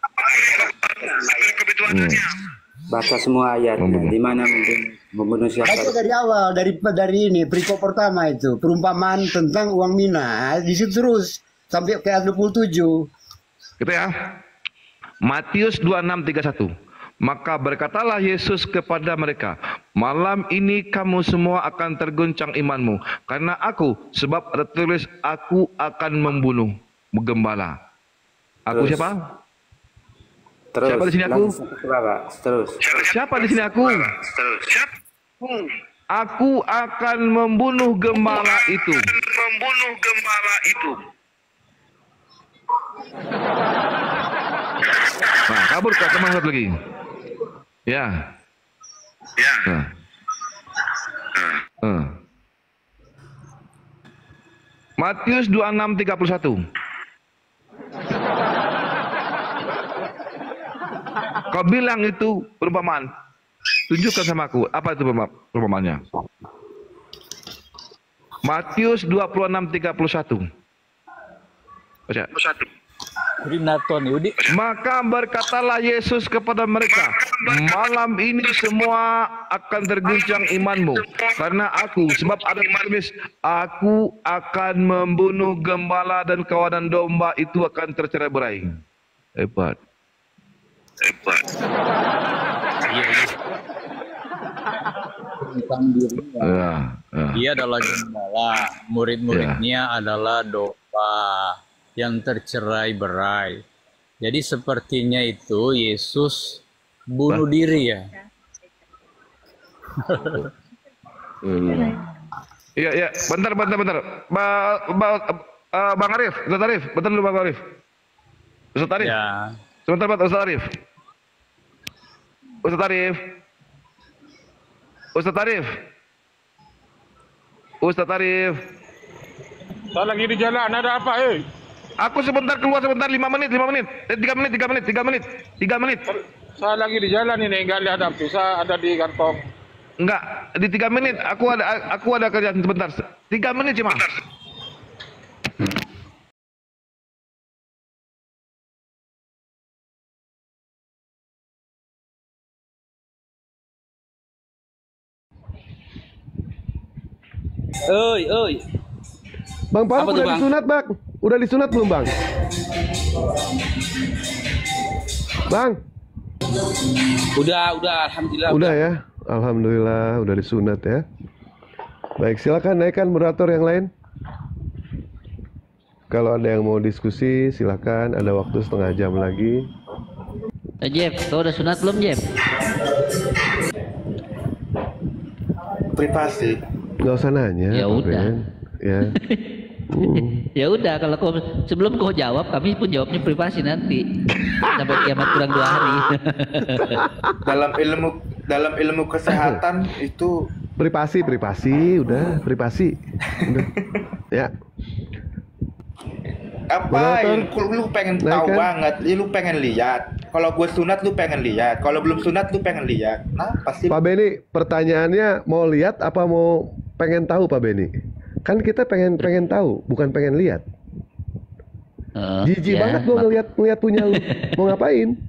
Baca semua ayatnya. Di mana membunuh siapa? Baca dari awal, dari ini perikop pertama itu perumpamaan tentang uang mina. Di situ terus sampai ke ayat 27. Gitu ya. Matius 26:31. Maka berkatalah Yesus kepada mereka, malam ini kamu semua akan terguncang imanmu, karena aku, sebab ada tertulis, aku akan membunuh gembala. Aku siapa? Terus. Siapa di sini aku? Terus. Siapa di sini aku? Aku akan membunuh gembala itu. Nah, kabur ke semangat lagi. Ya. Matius 26:31. Kau bilang itu perumpamaan. Tunjukkan sama aku, apa itu perumpamaannya? Matius 26:31. Baca. Maka berkatalah Yesus kepada mereka, malam ini semua akan terguncang imanmu, karena aku, sebab ada tertulis, aku akan membunuh gembala dan kawanan domba itu akan tercerai-berai. Hebat. Dia adalah gembala, murid-muridnya adalah domba yang tercerai-berai. Jadi sepertinya itu Yesus bunuh diri ya. Iya, bentar. Bang Arif, Ustaz Arif, bentar dulu Bang Arif. Ustaz Arif. Ya. Sebentar Pak Ustaz Arif. Ustaz Arif. Saya lagi di jalan, ada apa Aku sebentar keluar sebentar 5 menit. 3 menit. Saya lagi di jalan ini, enggak lihat api. Saya ada di kantong. Enggak, di 3 menit aku ada kerjaan sebentar. 3 menit cuma. Oi. Bang Paul Apa tuh, udah Bang? disunat, Bang? Udah disunat belum, Bang? Bang? Udah, alhamdulillah. Udah ya? Alhamdulillah, udah disunat ya. Baik, silakan naikkan moderator yang lain. Kalau ada yang mau diskusi, silakan. Ada waktu setengah jam lagi. Jeff, kau udah sunat belum, Jeff? Privasi. Nggak usah nanya. Ya Pak udah. Ben. Ya. Ya udah, kalau kau sebelum kau jawab, kami pun jawabnya privasi nanti. Sampai kiamat kurang 2 hari. dalam ilmu kesehatan itu Privasi, udah, privasi. Udah. Ya. apa lu pengen tahu Naikkan. banget, lu pengen lihat. Kalau gue sunat lu pengen lihat, kalau belum sunat lu pengen lihat. Nah pasti Pak Beni, pertanyaannya mau lihat apa mau pengen tahu, Pak Beni? Kan kita pengen tahu, bukan pengen lihat. Jijik Ya, banget gua ngeliat punya lu. Mau ngapain?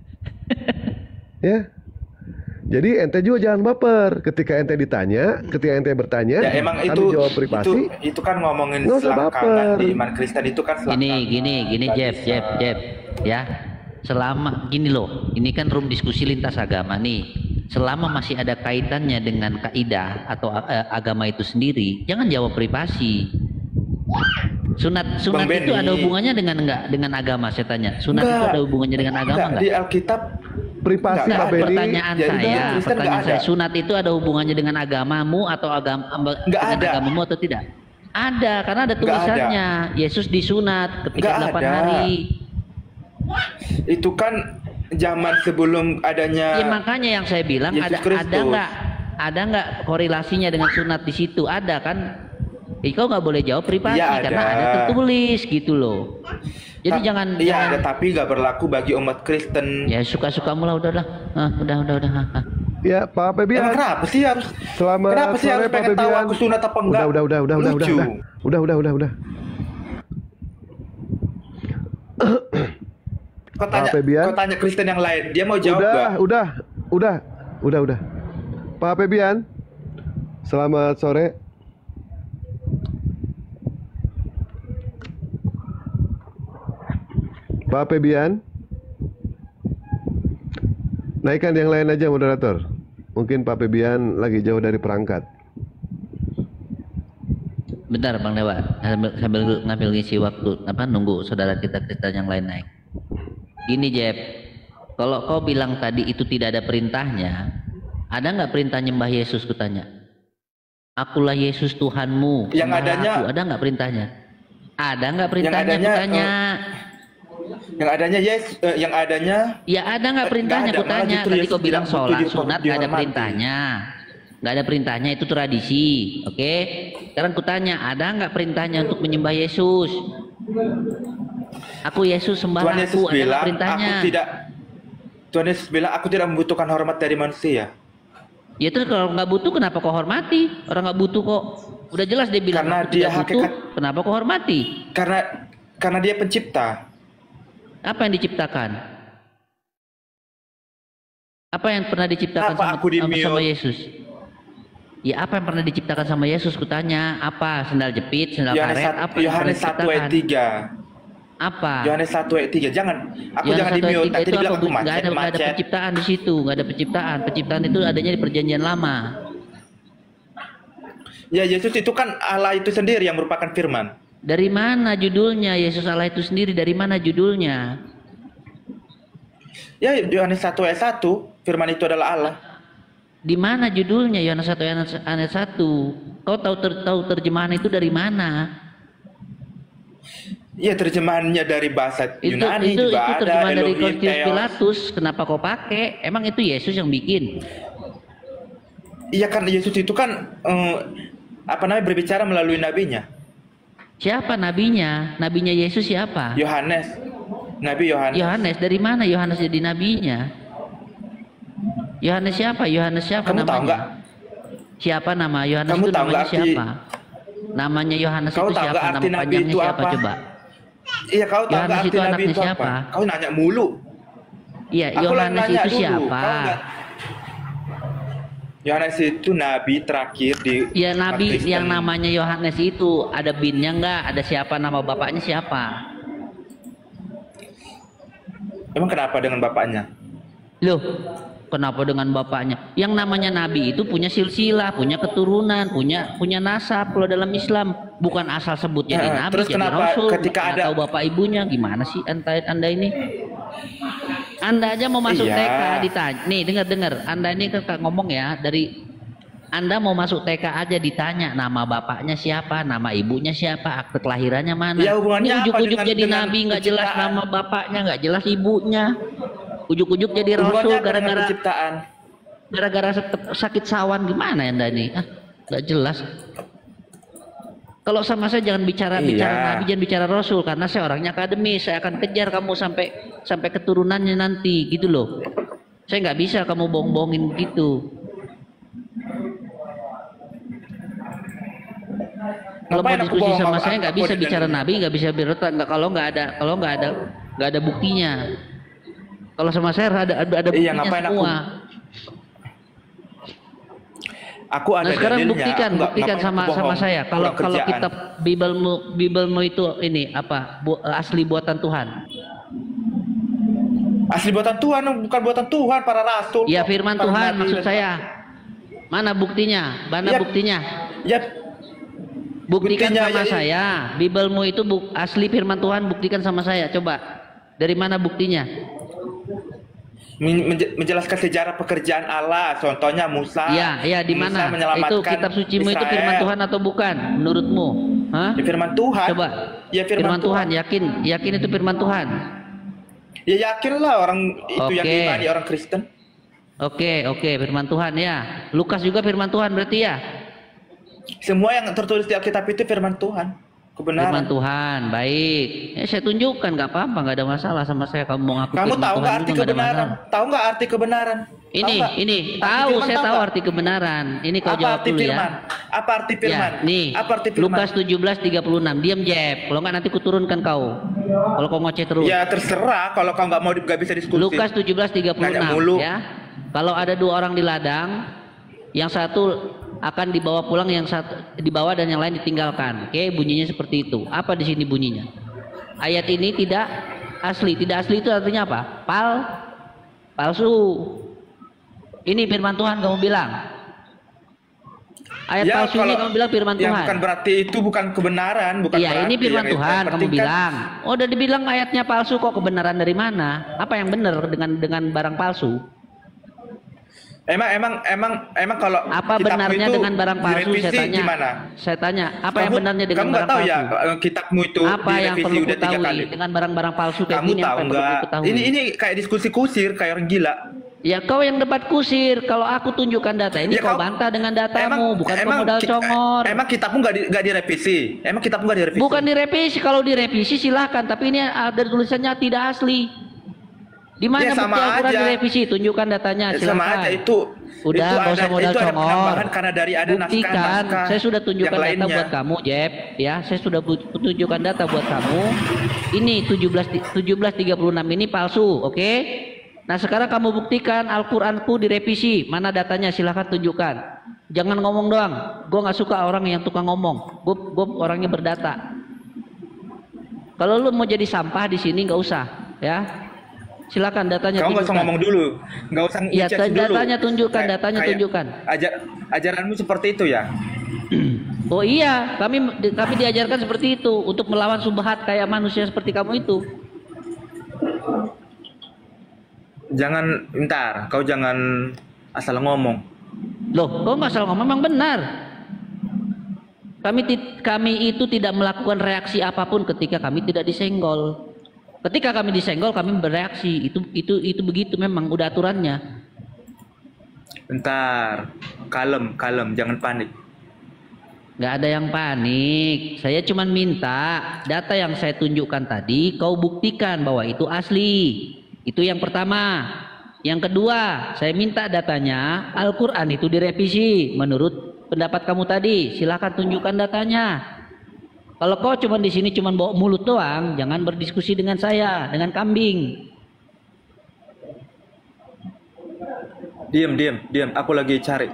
Ya. Jadi ente juga jangan baper. Ketika ente bertanya, ya emang kami itu jawab privasi. itu kan ngomongin Nggak usah selangkangan baper. di iman Kristen itu kan selangkangan. Gini Jeff, ya. Selama gini loh, ini kan room diskusi lintas agama nih. Selama masih ada kaitannya dengan kaidah atau agama itu sendiri, jangan jawab privasi. Sunat Bang itu Benny. ada hubungannya dengan agama, saya tanya. Sunat itu ada hubungannya dengan agama Di nggak? Alkitab Privasi, nggak Pak ada. Beni. Pertanyaan Ya, saya, Kristen nggak ada. sunat itu ada hubungannya dengan agamamu atau dengan ada. agamamu atau tidak? Ada, karena ada Nggak tulisannya. Yesus disunat ketika Nggak 8 ada. hari. Itu kan zaman sebelum adanya Ya makanya yang saya bilang Yesus Kristus. ada nggak korelasinya dengan sunat di situ? Ada kan? Kau nggak boleh jawab privasi Iya, karena ada. ada tertulis gitu loh. Jadi jangan Iya ada, tapi nggak berlaku bagi umat Kristen. Ya suka-sukamu lah, udahlah. Udah. Ya, Pak Febian. Emang kenapa sih harus Selamat kenapa sih sore, harus Pak pengen tahu Febian. aku sunat apa enggak? Lucu. Udah. Kau tanya Kristen yang lain, dia mau jawab nggak? Udah. Pak Febian. Selamat sore. Pak Febian. Naikkan yang lain aja moderator. Mungkin Pak Febian lagi jauh dari perangkat. Bentar Bang Dewa, sambil ngambil ngisi waktu, nunggu saudara kita yang lain naik. Gini Jeff, kalau kau bilang tadi itu tidak ada perintahnya, ada nggak perintah nyembah Yesus, kutanya? Akulah Yesus Tuhanmu. Yang sembahlah adanya- aku. Ada nggak perintahnya? Ada nggak perintahnya, kutanya? Yang adanya yang adanya Ya ada nggak perintahnya, nggak ada. Malah kutanya. justru Tadi Yesus kau bilang bilang sholat, butuh sunat nggak ada dihormati. perintahnya. Nggak ada perintahnya, itu tradisi. Oke? Sekarang kutanya, ada nggak perintahnya untuk menyembah Yesus? Aku Yesus, sembah Tuhan Yesus aku. Ada nggak bilang perintahnya? Tuhan Yesus bilang aku tidak membutuhkan hormat dari manusia. Ya terus kalau nggak butuh, kenapa kau hormati? Orang nggak butuh kok. Udah jelas dia bilang Karena aku dia tidak butuh. hakikat- Kenapa kau hormati? Karena dia pencipta. Apa yang diciptakan? Apa yang pernah diciptakan Apa aku sama di-mute? Yesus? Ya apa yang pernah diciptakan sama Yesus? Kutanya apa? Sendal jepit, sendal karet? Apa yang pernah Yohanes 1 ayat diciptakan? 3. Apa? Yohanes 1 ayat 3. Jangan Yohanes jangan 1 ayat di-mute. 3 Tadi itu bilang apa? aku Nggak ada macet. penciptaan di situ, nggak ada penciptaan. Penciptaan itu adanya di perjanjian lama. Ya Yesus itu kan Allah itu sendiri yang merupakan firman. Dari mana judulnya Yesus Allah itu sendiri? Dari mana judulnya? Ya Yohanes 1 ayat 1, firman itu adalah Allah. Di mana judulnya Yohanes 1 ayat 1? Kau tahu terjemahan itu dari mana? Ya terjemahannya dari bahasa Yunani itu juga ada. terjemahan dari Elohim, Pontius Theos. Pilatus. Kenapa kau pakai? Emang itu Yesus yang bikin? Iya kan Yesus itu kan berbicara melalui nabinya. Siapa nabinya? Nabinya Yesus siapa? Yohanes. Nabi Yohanes. Yohanes, dari mana Yohanes jadi nabinya? Yohanes siapa? Yohanes siapa Kamu namanya? tahu nggak? Siapa nama Yohanes Kamu itu tahu namanya nggak arti? siapa? Namanya Yohanes Kau itu tahu siapa? nggak Nama arti nabi panjangnya itu siapa apa? coba? Iya, kau tahu nggak Yohanes arti itu nabi anaknya itu siapa? apa? Kau nanya mulu. Iya, Aku Yohanes nanya itu dulu. siapa? Kau nggak- Yohanes itu nabi terakhir di Ya umat nabi Kristen. yang namanya Yohanes itu ada binnya nggak? Ada siapa? Nama bapaknya siapa? Emang kenapa dengan bapaknya? Loh, kenapa dengan bapaknya? Yang namanya nabi itu punya silsilah, punya keturunan, punya nasab kalau dalam Islam. Bukan asal sebut jadi Nah, nabi, terus jadi kenapa rasul, ketika nggak ada- tahu bapak ibunya. Gimana sih anda ini? Anda aja mau masuk Iya. TK ditanya. Nih, dengar. Anda ini kan ngomong ya dari Anda mau masuk TK aja ditanya nama bapaknya siapa, nama ibunya siapa, akte kelahirannya mana. Ya, hubungannya Ini apa ujuk-ujuk dengan- jadi dengan nabi nggak jelas penciptaan? nama bapaknya, nggak jelas ibunya. Ujuk-ujuk jadi rasul Hubungannya apa dengan gara-gara penciptaan? sakit sawan gimana Anda ini? Nggak jelas. Kalau sama saya jangan bicara Iya. nabi, jangan bicara rasul karena saya orangnya akademis. Saya akan kejar kamu sampai keturunannya nanti gitu loh. Saya nggak bisa kamu bohong-bohongin gitu. Kalau mau Ngapain aku diskusi bohong? sama Aku- saya nggak aku bisa di- bicara nabi, nggak bisa bicara kalau nggak ada buktinya. Kalau sama saya ada buktinya Iya, ngapain aku? semua. Aku ada Nah sekarang dalilnya. buktikan Aku nggak- ngapain sama aku bohong? saya. Kalau Orang kerjaan. kitab Bibelmu itu ini apa? Asli buatan Tuhan. Asli buatan Tuhan, bukan buatan Tuhan, para rasul. Ya kok. firman Para Tuhan nabi maksud dan- saya. Mana buktinya? Mana Ya. buktinya? Ya, Buktikan buktinya sama ya- saya. Bibelmu itu asli firman Tuhan, buktikan sama saya. Coba. Dari mana buktinya? menjelaskan sejarah pekerjaan Allah. Contohnya Musa. Ya di Musa mana? menyelamatkan Itu kitab sucimu itu Israel. firman Tuhan atau bukan? Menurutmu? Hah? Ya, firman Tuhan. Coba. Ya Firman Tuhan. Yakin itu firman Tuhan. Ya yakinlah orang itu yang Oke. diimani orang Kristen. Oke, firman Tuhan ya. Lukas juga firman Tuhan berarti ya. Semua yang tertulis di Alkitab itu firman Tuhan. Kebenaran. Firman Tuhan, baik. Ya saya tunjukkan, nggak apa-apa, nggak ada masalah sama saya. Kamu mau ngaku Kamu firman tahu Tuhan nggak arti juga nggak ada kebenaran? masalah. Tahu nggak arti kebenaran? Ini, tahu. firman Saya tahu tahu nggak? arti kebenaran. Ini kau Apa jawab arti dulu firman? ya. Apa arti firman? Ya, nih. Apa arti firman? Lukas 17:36. Diam Jeb. Kalau nggak nanti kuturunkan kau. Kalau kau ngoceh terus. Ya terserah. Kalau kau nggak bisa diskusi. Lukas 17:36 Nanya mulu. ya. Kalau ada 2 orang di ladang, yang satu akan dibawa pulang, yang satu dibawa dan yang lain ditinggalkan. Oke, bunyinya seperti itu. Apa di sini bunyinya? Ayat ini tidak asli. Tidak asli itu artinya apa? Palsu. Ini firman Tuhan kamu bilang. Ayat Ya, palsu ini kalau- kamu bilang firman Ya Tuhan. bukan berarti itu bukan kebenaran, bukan Iya, ini berarti. firman Yang Tuhan kamu penting kan- bilang. Oh, udah dibilang ayatnya palsu, kok kebenaran dari mana? Apa yang benar dengan barang palsu? Emang kalau Apa kitabmu benarnya itu dengan barang palsu? direvisi Saya tanya. gimana? Saya tanya, apa yang benarnya dengan kamu nggak barang tahu palsu? ya kitabmu itu Apa yang direvisi perlu udah 3 ketahui kali. dengan barang-barang palsu kayak Kamu gini? tahu Apa yang perlu nggak? ketahui? Ini kayak diskusi kusir, kayak orang gila. Ya kau yang debat kusir. Kalau aku tunjukkan data ini, Ya, kau bantah dengan datamu, bukan kau modal congor. Emang kitabmu nggak direvisi? Emang kitabmu nggak direvisi? Bukan direvisi. Kalau direvisi silahkan, tapi ini ada tulisannya tidak asli. Di mana Ya, sama bukti Al-Quran aja. direvisi? Tunjukkan datanya, Ya, silakan. sama aja itu. Udah, itu nggak usah modal itu ada congor. penambahan karena dari ada Buktikan. naskah-naskah Saya sudah tunjukkan yang data lainnya. buat kamu, Jeb. Ya, saya sudah tunjukkan data buat kamu. Ini 1736 ini palsu, oke? Nah, sekarang kamu buktikan Al-Qur'anku direvisi. Mana datanya? Silahkan tunjukkan. Jangan ngomong doang. Gue nggak suka orang yang tukang ngomong. Gue orangnya berdata. Kalau lu mau jadi sampah di sini nggak usah, ya. Silakan datanya Kamu nggak usah tunjukkan. ngomong dulu, nggak usah Iya, ngecek dulu. datanya tunjukkan, datanya Kayak tunjukkan. Ajaranmu seperti itu ya? Oh iya, kami diajarkan seperti itu untuk melawan subhat kayak manusia seperti kamu itu. Kau jangan asal ngomong. Loh, kau nggak salah ngomong, memang benar. Kami itu tidak melakukan reaksi apapun ketika kami tidak disenggol. Ketika kami disenggol, kami bereaksi. Itu begitu memang udah aturannya. Bentar, kalem, jangan panik. Nggak ada yang panik. Saya cuma minta data yang saya tunjukkan tadi kau buktikan bahwa itu asli. Itu yang pertama. Yang kedua, saya minta datanya Al-Quran itu direvisi menurut pendapat kamu tadi, silahkan tunjukkan datanya. Kalau kau cuma di sini cuma bawa mulut doang, jangan berdiskusi dengan saya, dengan kambing. Diam. Aku lagi cari.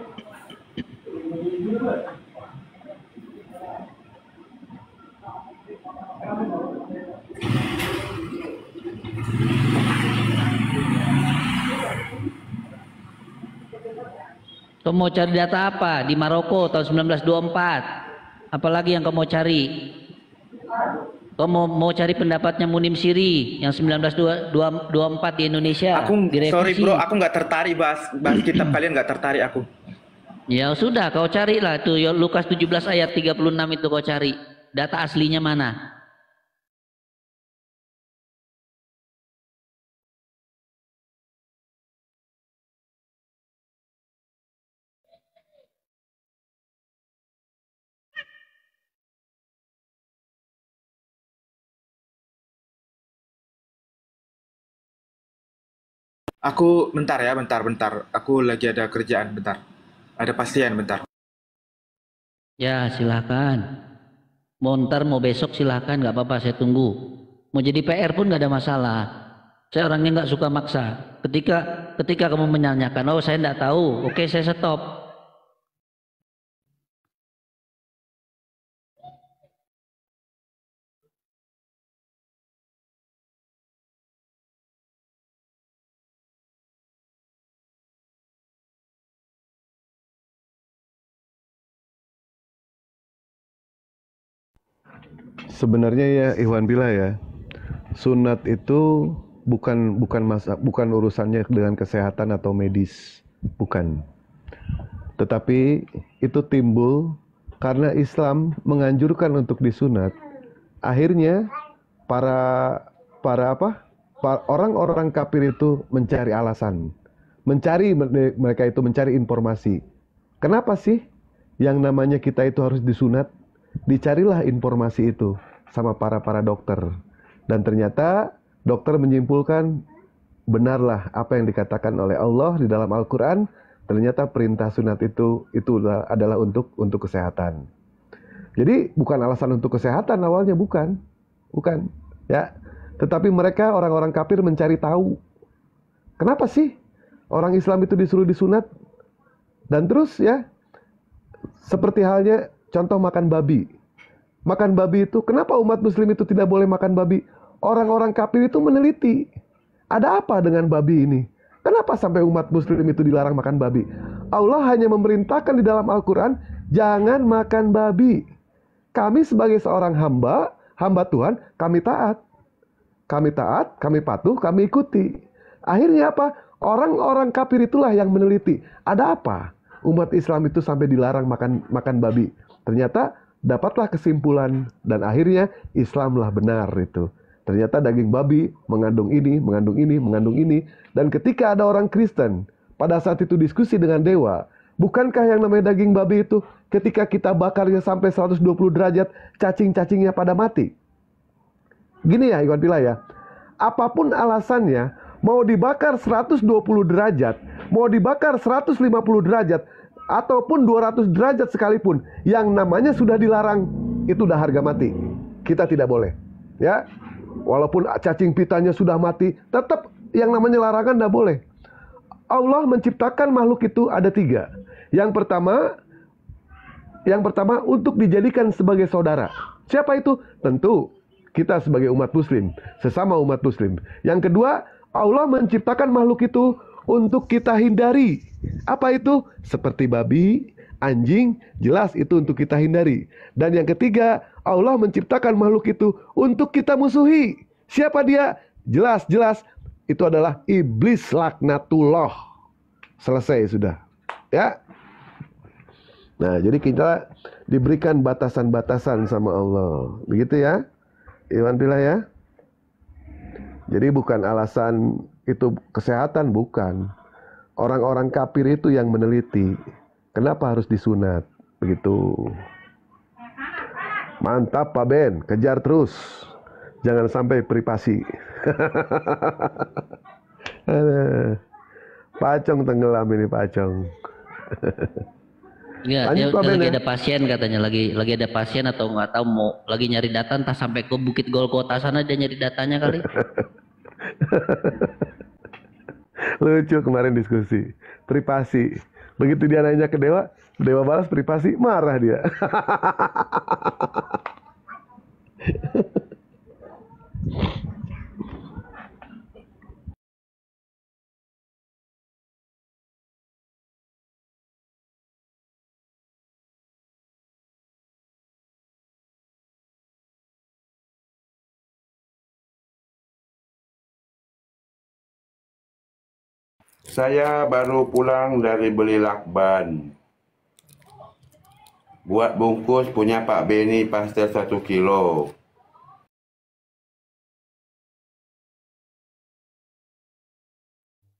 Kau mau cari data apa? Di Maroko tahun 1924. Apalagi yang kau mau cari? Kau mau cari pendapatnya Munim Siri yang 1924 di Indonesia. Sorry bro, aku nggak tertarik bahas kitab kalian, nggak tertarik aku. Ya sudah, kau carilah itu Lukas 17 ayat 36 itu kau cari. Data aslinya mana? Aku bentar. Aku lagi ada kerjaan bentar. Ada pasien bentar. Ya silakan. Mau ntar mau besok silakan, nggak apa-apa, saya tunggu. Mau jadi PR pun nggak ada masalah. Saya orangnya nggak suka maksa. Ketika kamu menanyakan, oh saya nggak tahu, oke saya stop. Sebenarnya ya Ikhwan Billah ya, sunat itu bukan urusannya dengan kesehatan atau medis, bukan. Tetapi itu timbul karena Islam menganjurkan untuk disunat. Akhirnya orang-orang kafir itu mencari alasan, mereka itu mencari informasi. Kenapa sih yang namanya kita itu harus disunat? Dicarilah informasi itu sama para dokter, dan ternyata dokter menyimpulkan benarlah apa yang dikatakan oleh Allah di dalam Al-Quran. Ternyata perintah sunat itu adalah untuk kesehatan. Jadi bukan alasan untuk kesehatan awalnya, bukan ya. Tetapi mereka orang-orang kafir mencari tahu, kenapa sih orang Islam itu disuruh disunat? Dan terus ya, seperti halnya contoh makan babi. Makan babi itu, kenapa umat muslim itu tidak boleh makan babi? Orang-orang kafir itu meneliti, ada apa dengan babi ini? Kenapa sampai umat muslim itu dilarang makan babi? Allah hanya memerintahkan di dalam Al-Quran, jangan makan babi. Kami sebagai seorang hamba Tuhan, kami taat. Kami patuh, kami ikuti. Akhirnya apa? Orang-orang kafir itulah yang meneliti, ada apa? Umat Islam itu sampai dilarang makan babi. Ternyata dapatlah kesimpulan, dan akhirnya Islamlah benar itu. Ternyata daging babi mengandung ini. Dan ketika ada orang Kristen pada saat itu diskusi dengan dewa, bukankah yang namanya daging babi itu ketika kita bakarnya sampai 120 derajat, cacing-cacingnya pada mati? Gini ya Ikhwan Billah ya, apapun alasannya, mau dibakar 120 derajat, mau dibakar 150 derajat, ataupun 200 derajat sekalipun, yang namanya sudah dilarang, itu udah harga mati. Kita tidak boleh, ya. Walaupun cacing pitanya sudah mati, tetap yang namanya larangan tidak boleh. Allah menciptakan makhluk itu ada 3. Yang pertama untuk dijadikan sebagai saudara. Siapa itu? Tentu kita sebagai umat muslim, sesama umat muslim. Yang kedua, Allah menciptakan makhluk itu untuk kita hindari. Apa itu? Seperti babi, anjing, jelas itu untuk kita hindari. Dan yang ketiga, Allah menciptakan makhluk itu untuk kita musuhi. Siapa dia? Jelas itu adalah iblis laknatullah. Selesai sudah, ya. Nah, jadi kita diberikan batasan-batasan sama Allah, begitu ya, Ikhwan Billah ya. Jadi bukan alasan itu kesehatan, bukan. Orang-orang kafir itu yang meneliti, kenapa harus disunat, begitu. Mantap Pak Ben, kejar terus, jangan sampai privasi. Pacong tenggelam ini, Pacong. Iya, Lanjut dia Pak Ben lagi ya. ada pasien katanya, lagi ada pasien atau nggak tahu mau lagi nyari data entah sampai ke Bukit Golgota sana dia nyari datanya kali. Lucu kemarin diskusi privasi. Begitu dia nanya ke Dewa, Dewa balas privasi, marah dia. Saya baru pulang dari beli lakban. Buat bungkus punya Pak Beni pastel 1 kilo.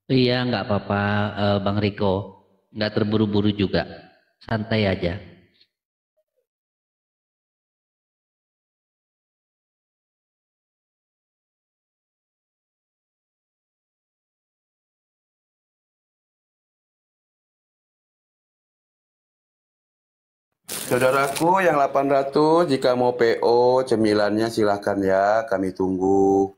Iya, nggak apa-apa, Bang Riko, nggak terburu-buru juga, santai aja. Saudaraku yang 800 jika mau PO cemilannya silahkan ya, kami tunggu.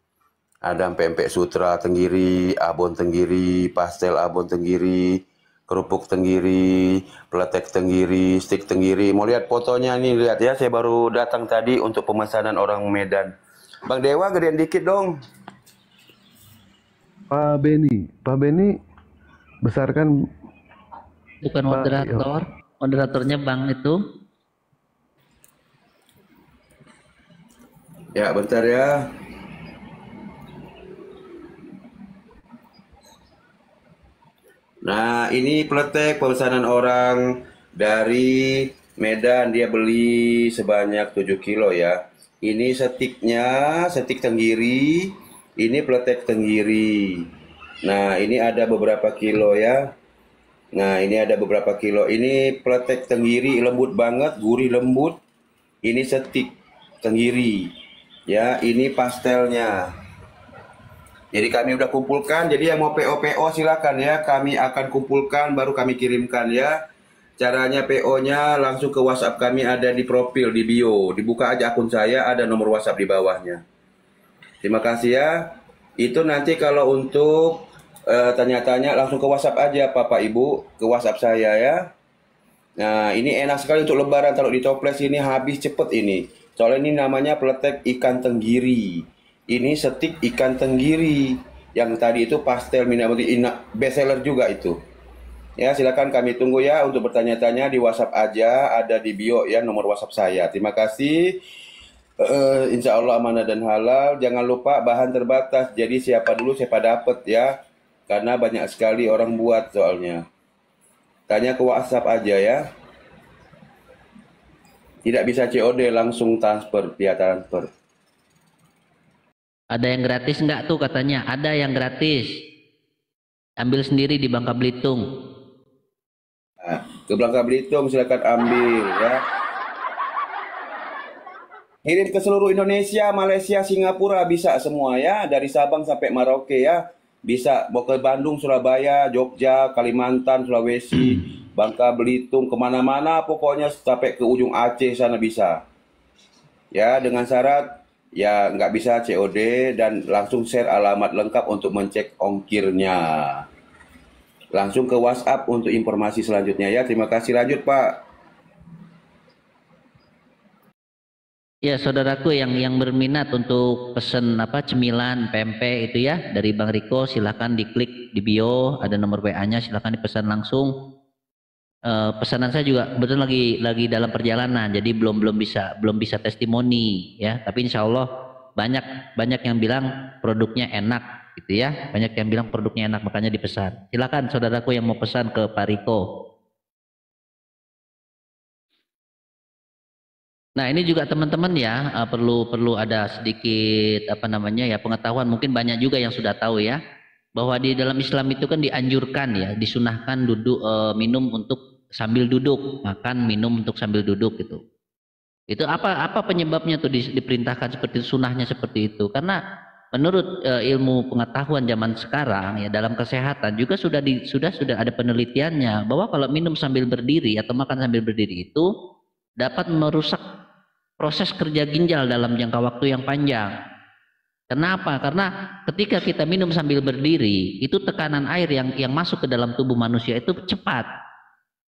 Ada pempek sutra tenggiri, abon tenggiri, pastel abon tenggiri, kerupuk tenggiri, peletek tenggiri, stik tenggiri. Mau lihat fotonya nih, lihat ya, saya baru datang tadi untuk pemesanan orang Medan. Bang Dewa gedean dikit dong. Pak Beni besarkan. Bukan moderator, moderatornya Bang itu. Ya, bentar ya. Nah, ini peletek pemesanan orang dari Medan, dia beli sebanyak 7 kilo ya. Ini stiknya, stik tenggiri, ini peletek tenggiri. Nah, ini ada beberapa kilo ya. Nah, ini ada beberapa kilo. Ini peletek tenggiri lembut banget, gurih lembut. Ini stik tenggiri. Ya, ini pastelnya. Jadi kami udah kumpulkan, jadi yang mau PO silakan ya, kami akan kumpulkan baru kami kirimkan ya. Caranya PO-nya langsung ke WhatsApp kami ada di profil, di bio. Dibuka aja akun saya, ada nomor WhatsApp di bawahnya. Terima kasih ya. Itu nanti kalau untuk tanya-tanya langsung ke WhatsApp aja Bapak Ibu, ke WhatsApp saya ya. Nah, ini enak sekali untuk lebaran, kalau di toples ini habis cepet ini. Soalnya ini namanya peletek ikan tenggiri. Ini stik ikan tenggiri. Yang tadi itu pastel best seller juga itu. Ya, silakan kami tunggu ya untuk bertanya-tanya di WhatsApp aja, ada di bio ya nomor WhatsApp saya. Terima kasih. Insya Allah amanah dan halal. Jangan lupa bahan terbatas. Jadi siapa dulu siapa dapat ya. Karena banyak sekali orang buat soalnya. Tanya ke WhatsApp aja ya. Tidak bisa COD, langsung transfer, via transfer. Ada yang gratis nggak tuh katanya? Ada yang gratis. Ambil sendiri di Bangka Belitung. Nah, ke Bangka Belitung silakan ambil ya. Kirim ke seluruh Indonesia, Malaysia, Singapura bisa semua ya. Dari Sabang sampai Merauke ya. Bisa mau ke Bandung, Surabaya, Jogja, Kalimantan, Sulawesi, Bangka Belitung, kemana-mana pokoknya sampai ke ujung Aceh sana bisa. Ya, dengan syarat ya nggak bisa COD dan langsung share alamat lengkap untuk mencek ongkirnya. Langsung ke WhatsApp untuk informasi selanjutnya ya. Terima kasih, lanjut Pak. Ya saudaraku yang berminat untuk pesen cemilan pempek itu ya dari Bang Riko, silahkan diklik di bio, ada nomor WA-nya, silahkan dipesan langsung. Pesanan saya juga kebetulan lagi dalam perjalanan, jadi belum bisa testimoni ya, tapi insya Allah banyak yang bilang produknya enak gitu ya, banyak yang bilang produknya enak makanya dipesan. Silakan saudaraku yang mau pesan ke Pak Riko. Nah ini juga teman-teman ya, perlu ada sedikit pengetahuan, mungkin banyak juga yang sudah tahu ya, bahwa di dalam Islam itu kan dianjurkan ya, disunahkan minum untuk sambil duduk, makan minum untuk sambil duduk gitu. Itu apa penyebabnya tuh diperintahkan seperti itu, sunahnya seperti itu? Karena menurut ilmu pengetahuan zaman sekarang ya dalam kesehatan juga sudah ada penelitiannya bahwa kalau minum sambil berdiri atau makan sambil berdiri itu dapat merusak proses kerja ginjal dalam jangka waktu yang panjang. Kenapa? Karena ketika kita minum sambil berdiri itu tekanan air yang masuk ke dalam tubuh manusia itu cepat,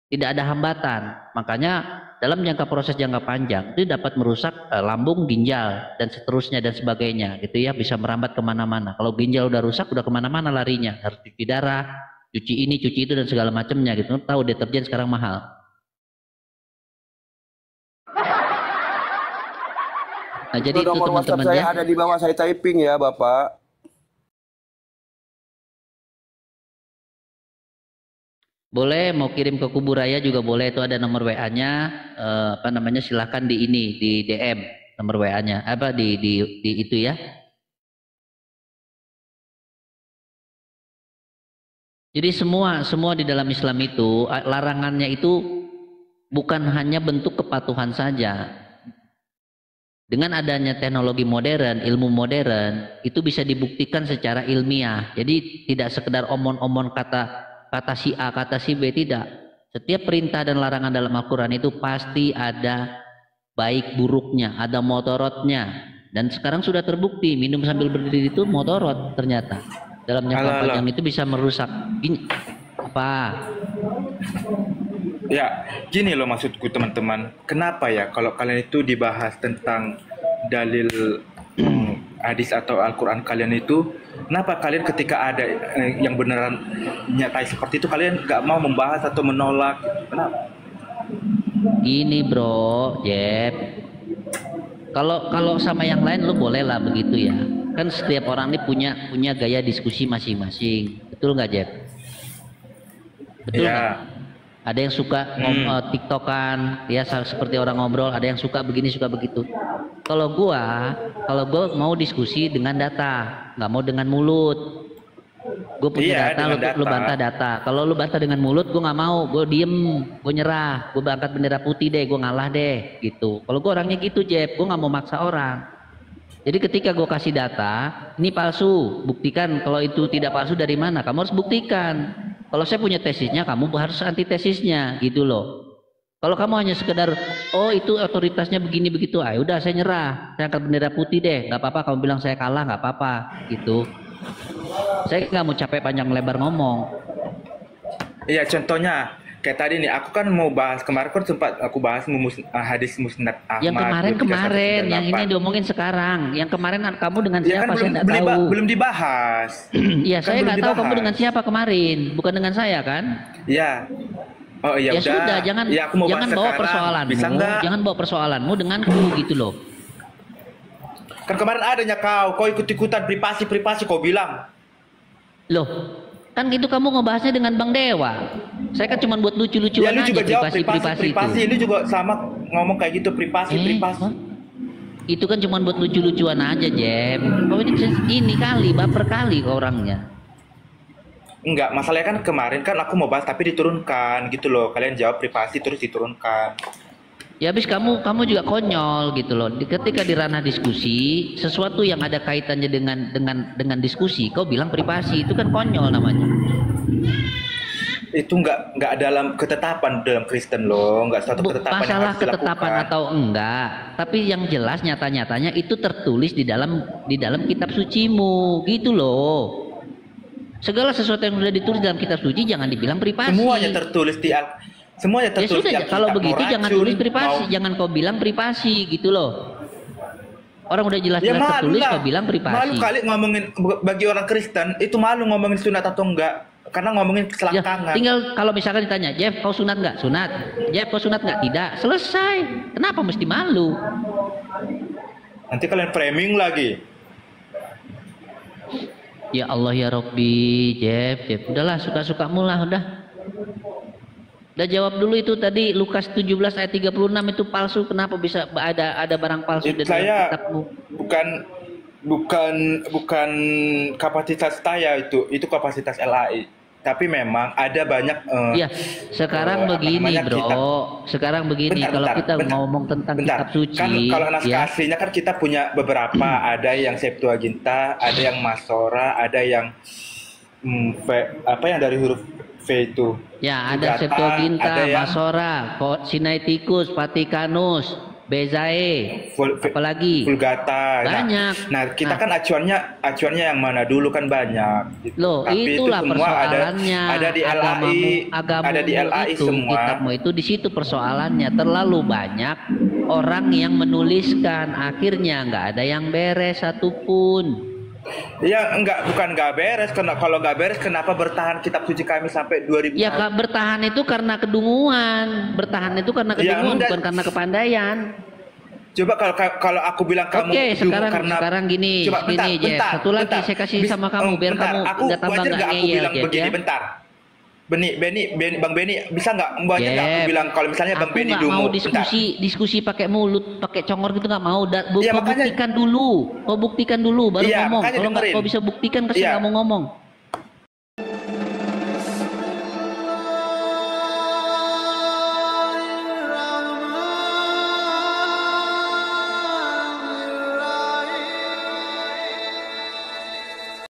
tidak ada hambatan. Makanya dalam proses jangka panjang itu dapat merusak lambung, ginjal dan seterusnya dan sebagainya gitu ya, bisa merambat kemana-mana. Kalau ginjal udah rusak udah kemana-mana larinya, harus cuci darah, cuci ini cuci itu dan segala macamnya gitu. Tahu deterjen sekarang mahal. Nah, jadi itu teman-teman saya ya. ada di bawah saya typing ya Bapak. Boleh mau kirim ke Kubu Raya juga boleh, itu ada nomor WA-nya, silahkan di DM nomor WA-nya, di itu ya. Jadi semua di dalam Islam itu larangannya itu bukan hanya bentuk kepatuhan saja. Dengan adanya teknologi modern, ilmu modern itu bisa dibuktikan secara ilmiah. Jadi tidak sekedar omon-omon kata si A, kata si B, tidak. Setiap perintah dan larangan dalam Al-Quran itu pasti ada baik buruknya, ada motorotnya. Dan sekarang sudah terbukti minum sambil berdiri itu motorot ternyata. Dalam jangka panjang itu bisa merusak. Apa? Ya, gini loh maksudku teman-teman. Kenapa ya kalau kalian itu dibahas tentang dalil hadis atau Al-Quran kalian itu, kenapa kalian ketika ada yang beneran nyatai seperti itu kalian gak mau membahas atau menolak? Kenapa? Gini bro, Jeb, kalau sama yang lain lu boleh lah begitu ya. Kan setiap orang ini punya gaya diskusi masing-masing, betul nggak Jeb? Betul nggak? Ya. Ada yang suka tiktokan, ya seperti orang ngobrol. Ada yang suka begini, suka begitu. Kalau gua mau diskusi dengan data, nggak mau dengan mulut. Gue punya data, lu bantah data. Kalau lu bantah dengan mulut, gue nggak mau. Gue diem, gue nyerah. Gue angkat bendera putih deh, gue ngalah deh, gitu. Kalau gue orangnya gitu, Jeb. Gue nggak mau maksa orang. Jadi ketika gue kasih data, ini palsu, buktikan. Kalau itu tidak palsu dari mana? Kamu harus buktikan. Kalau saya punya tesisnya, kamu harus antitesisnya, gitu loh. Kalau kamu hanya sekedar, oh itu otoritasnya begini begitu, udah saya nyerah, saya angkat bendera putih deh, nggak apa-apa. Kamu bilang saya kalah, nggak apa-apa, gitu. Saya nggak mau capek panjang lebar ngomong. Iya, contohnya kayak tadi nih, aku kan mau bahas kemarin kan sempat aku bahas hadis Musnad Ahmad. Yang kemarin, yang ini diomongin sekarang. Yang kemarin kamu dengan siapa? Kan saya nggak tahu. Belum dibahas. Iya, Kan saya belum nggak tahu dibahas. kamu dengan siapa kemarin, bukan dengan saya kan? Iya. Oh iya, ya udah. sudah, jangan aku mau bahas bawa sekarang. persoalanmu, Bisa nggak? jangan bawa persoalanmu denganku gitu loh. Kan kemarin adanya kau ikut-ikutan privasi kau bilang. Loh, kan gitu kamu ngebahasnya dengan Bang Dewa. Saya kan cuma buat lucu-lucuan Ya lu juga jawab privasi privasi. itu. Ini juga sama ngomong kayak gitu privasi. Itu kan cuma buat lucu-lucuan aja, Jeb. Ini kali, baper kali ke orangnya. Enggak, masalahnya kan kemarin kan aku mau bahas tapi diturunkan gitu loh. Kalian jawab privasi terus diturunkan. Ya habis kamu juga konyol gitu loh. Ketika di ranah diskusi, sesuatu yang ada kaitannya dengan diskusi, kau bilang privasi, itu kan konyol namanya. Itu enggak dalam ketetapan dalam Kristen loh, enggak suatu ketetapan yang Masalah harus ketetapan dilakukan. atau enggak, tapi yang jelas nyata-nyatanya itu tertulis di dalam kitab sucimu, gitu loh. Segala sesuatu yang sudah ditulis dalam kitab suci jangan dibilang privasi. Semuanya tertulis di semuanya Ya tertulis sudah, di Alkitab. kalau begitu Mau jangan racun, tulis privasi, mau- jangan kau bilang privasi gitu loh. Orang udah Ya jelas-jelas malu tertulis lah. kau bilang Malu privasi. kali ngomongin bagi orang Kristen itu malu ngomongin sunat atau enggak karena ngomongin Ya, keselangkangan. tinggal kalau misalkan ditanya, Jeff kau sunat nggak? Sunat. Jeff kau sunat nggak? Tidak. Selesai. Kenapa mesti malu? Nanti kalian framing lagi. Ya Allah ya Robbi, Jeff. Udahlah suka-sukamu lah, udah. Udah jawab dulu itu tadi Lukas 17 ayat 36 itu palsu. Kenapa bisa ada barang palsu di dalam Saya kitabmu? bukan kapasitas saya itu kapasitas LAI. Tapi memang ada banyak Ya, sekarang begini namanya bro, kitab. sekarang begini, kalau kita ngomong tentang kitab suci, Kan kalau naskah ya, aslinya kan kita punya beberapa, ada yang Septuaginta, ada yang Masora, ada yang apa yang dari huruf V itu. ya ada Vulgata, Septuaginta, ada yang Masora, Sinaiticus, Vaticanus, Bezae, apalagi Vulgata. banyak. Nah, kita kan acuannya yang mana dulu kan banyak. Loh, Tapi itulah itu semua persoalannya. ada di LAI, ada di LAI itu, semua. kitabmu itu di situ persoalannya. Terlalu banyak orang yang menuliskan, akhirnya nggak ada yang beres satupun. Ya bukan nggak beres. Kalau nggak beres, kenapa bertahan kitab suci kami sampai 2000 Ya tahun? bertahan itu karena kedunguan, bertahan itu karena kedunguan, enggak. bukan karena kepandaian. Coba kalau aku bilang kamu Oke, sekarang karena sekarang gini, coba gini Jeff, satu lagi saya kasih sama kamu biar kamu aku nggak tambah wajar nggak aku ngeyel, bilang Jeff, begini ya. bentar. Bang Beni bisa nggak wajar nggak aku Jeff, bilang kalau misalnya Bang aku Beni nggak dulu mau diskusi pakai mulut, pakai congor gitu nggak mau. Iya, Kau buktikan dulu, baru Iya, ngomong. makanya Kalau nggak dengerin. kau bisa buktikan, kasih Iya. kamu ngomong.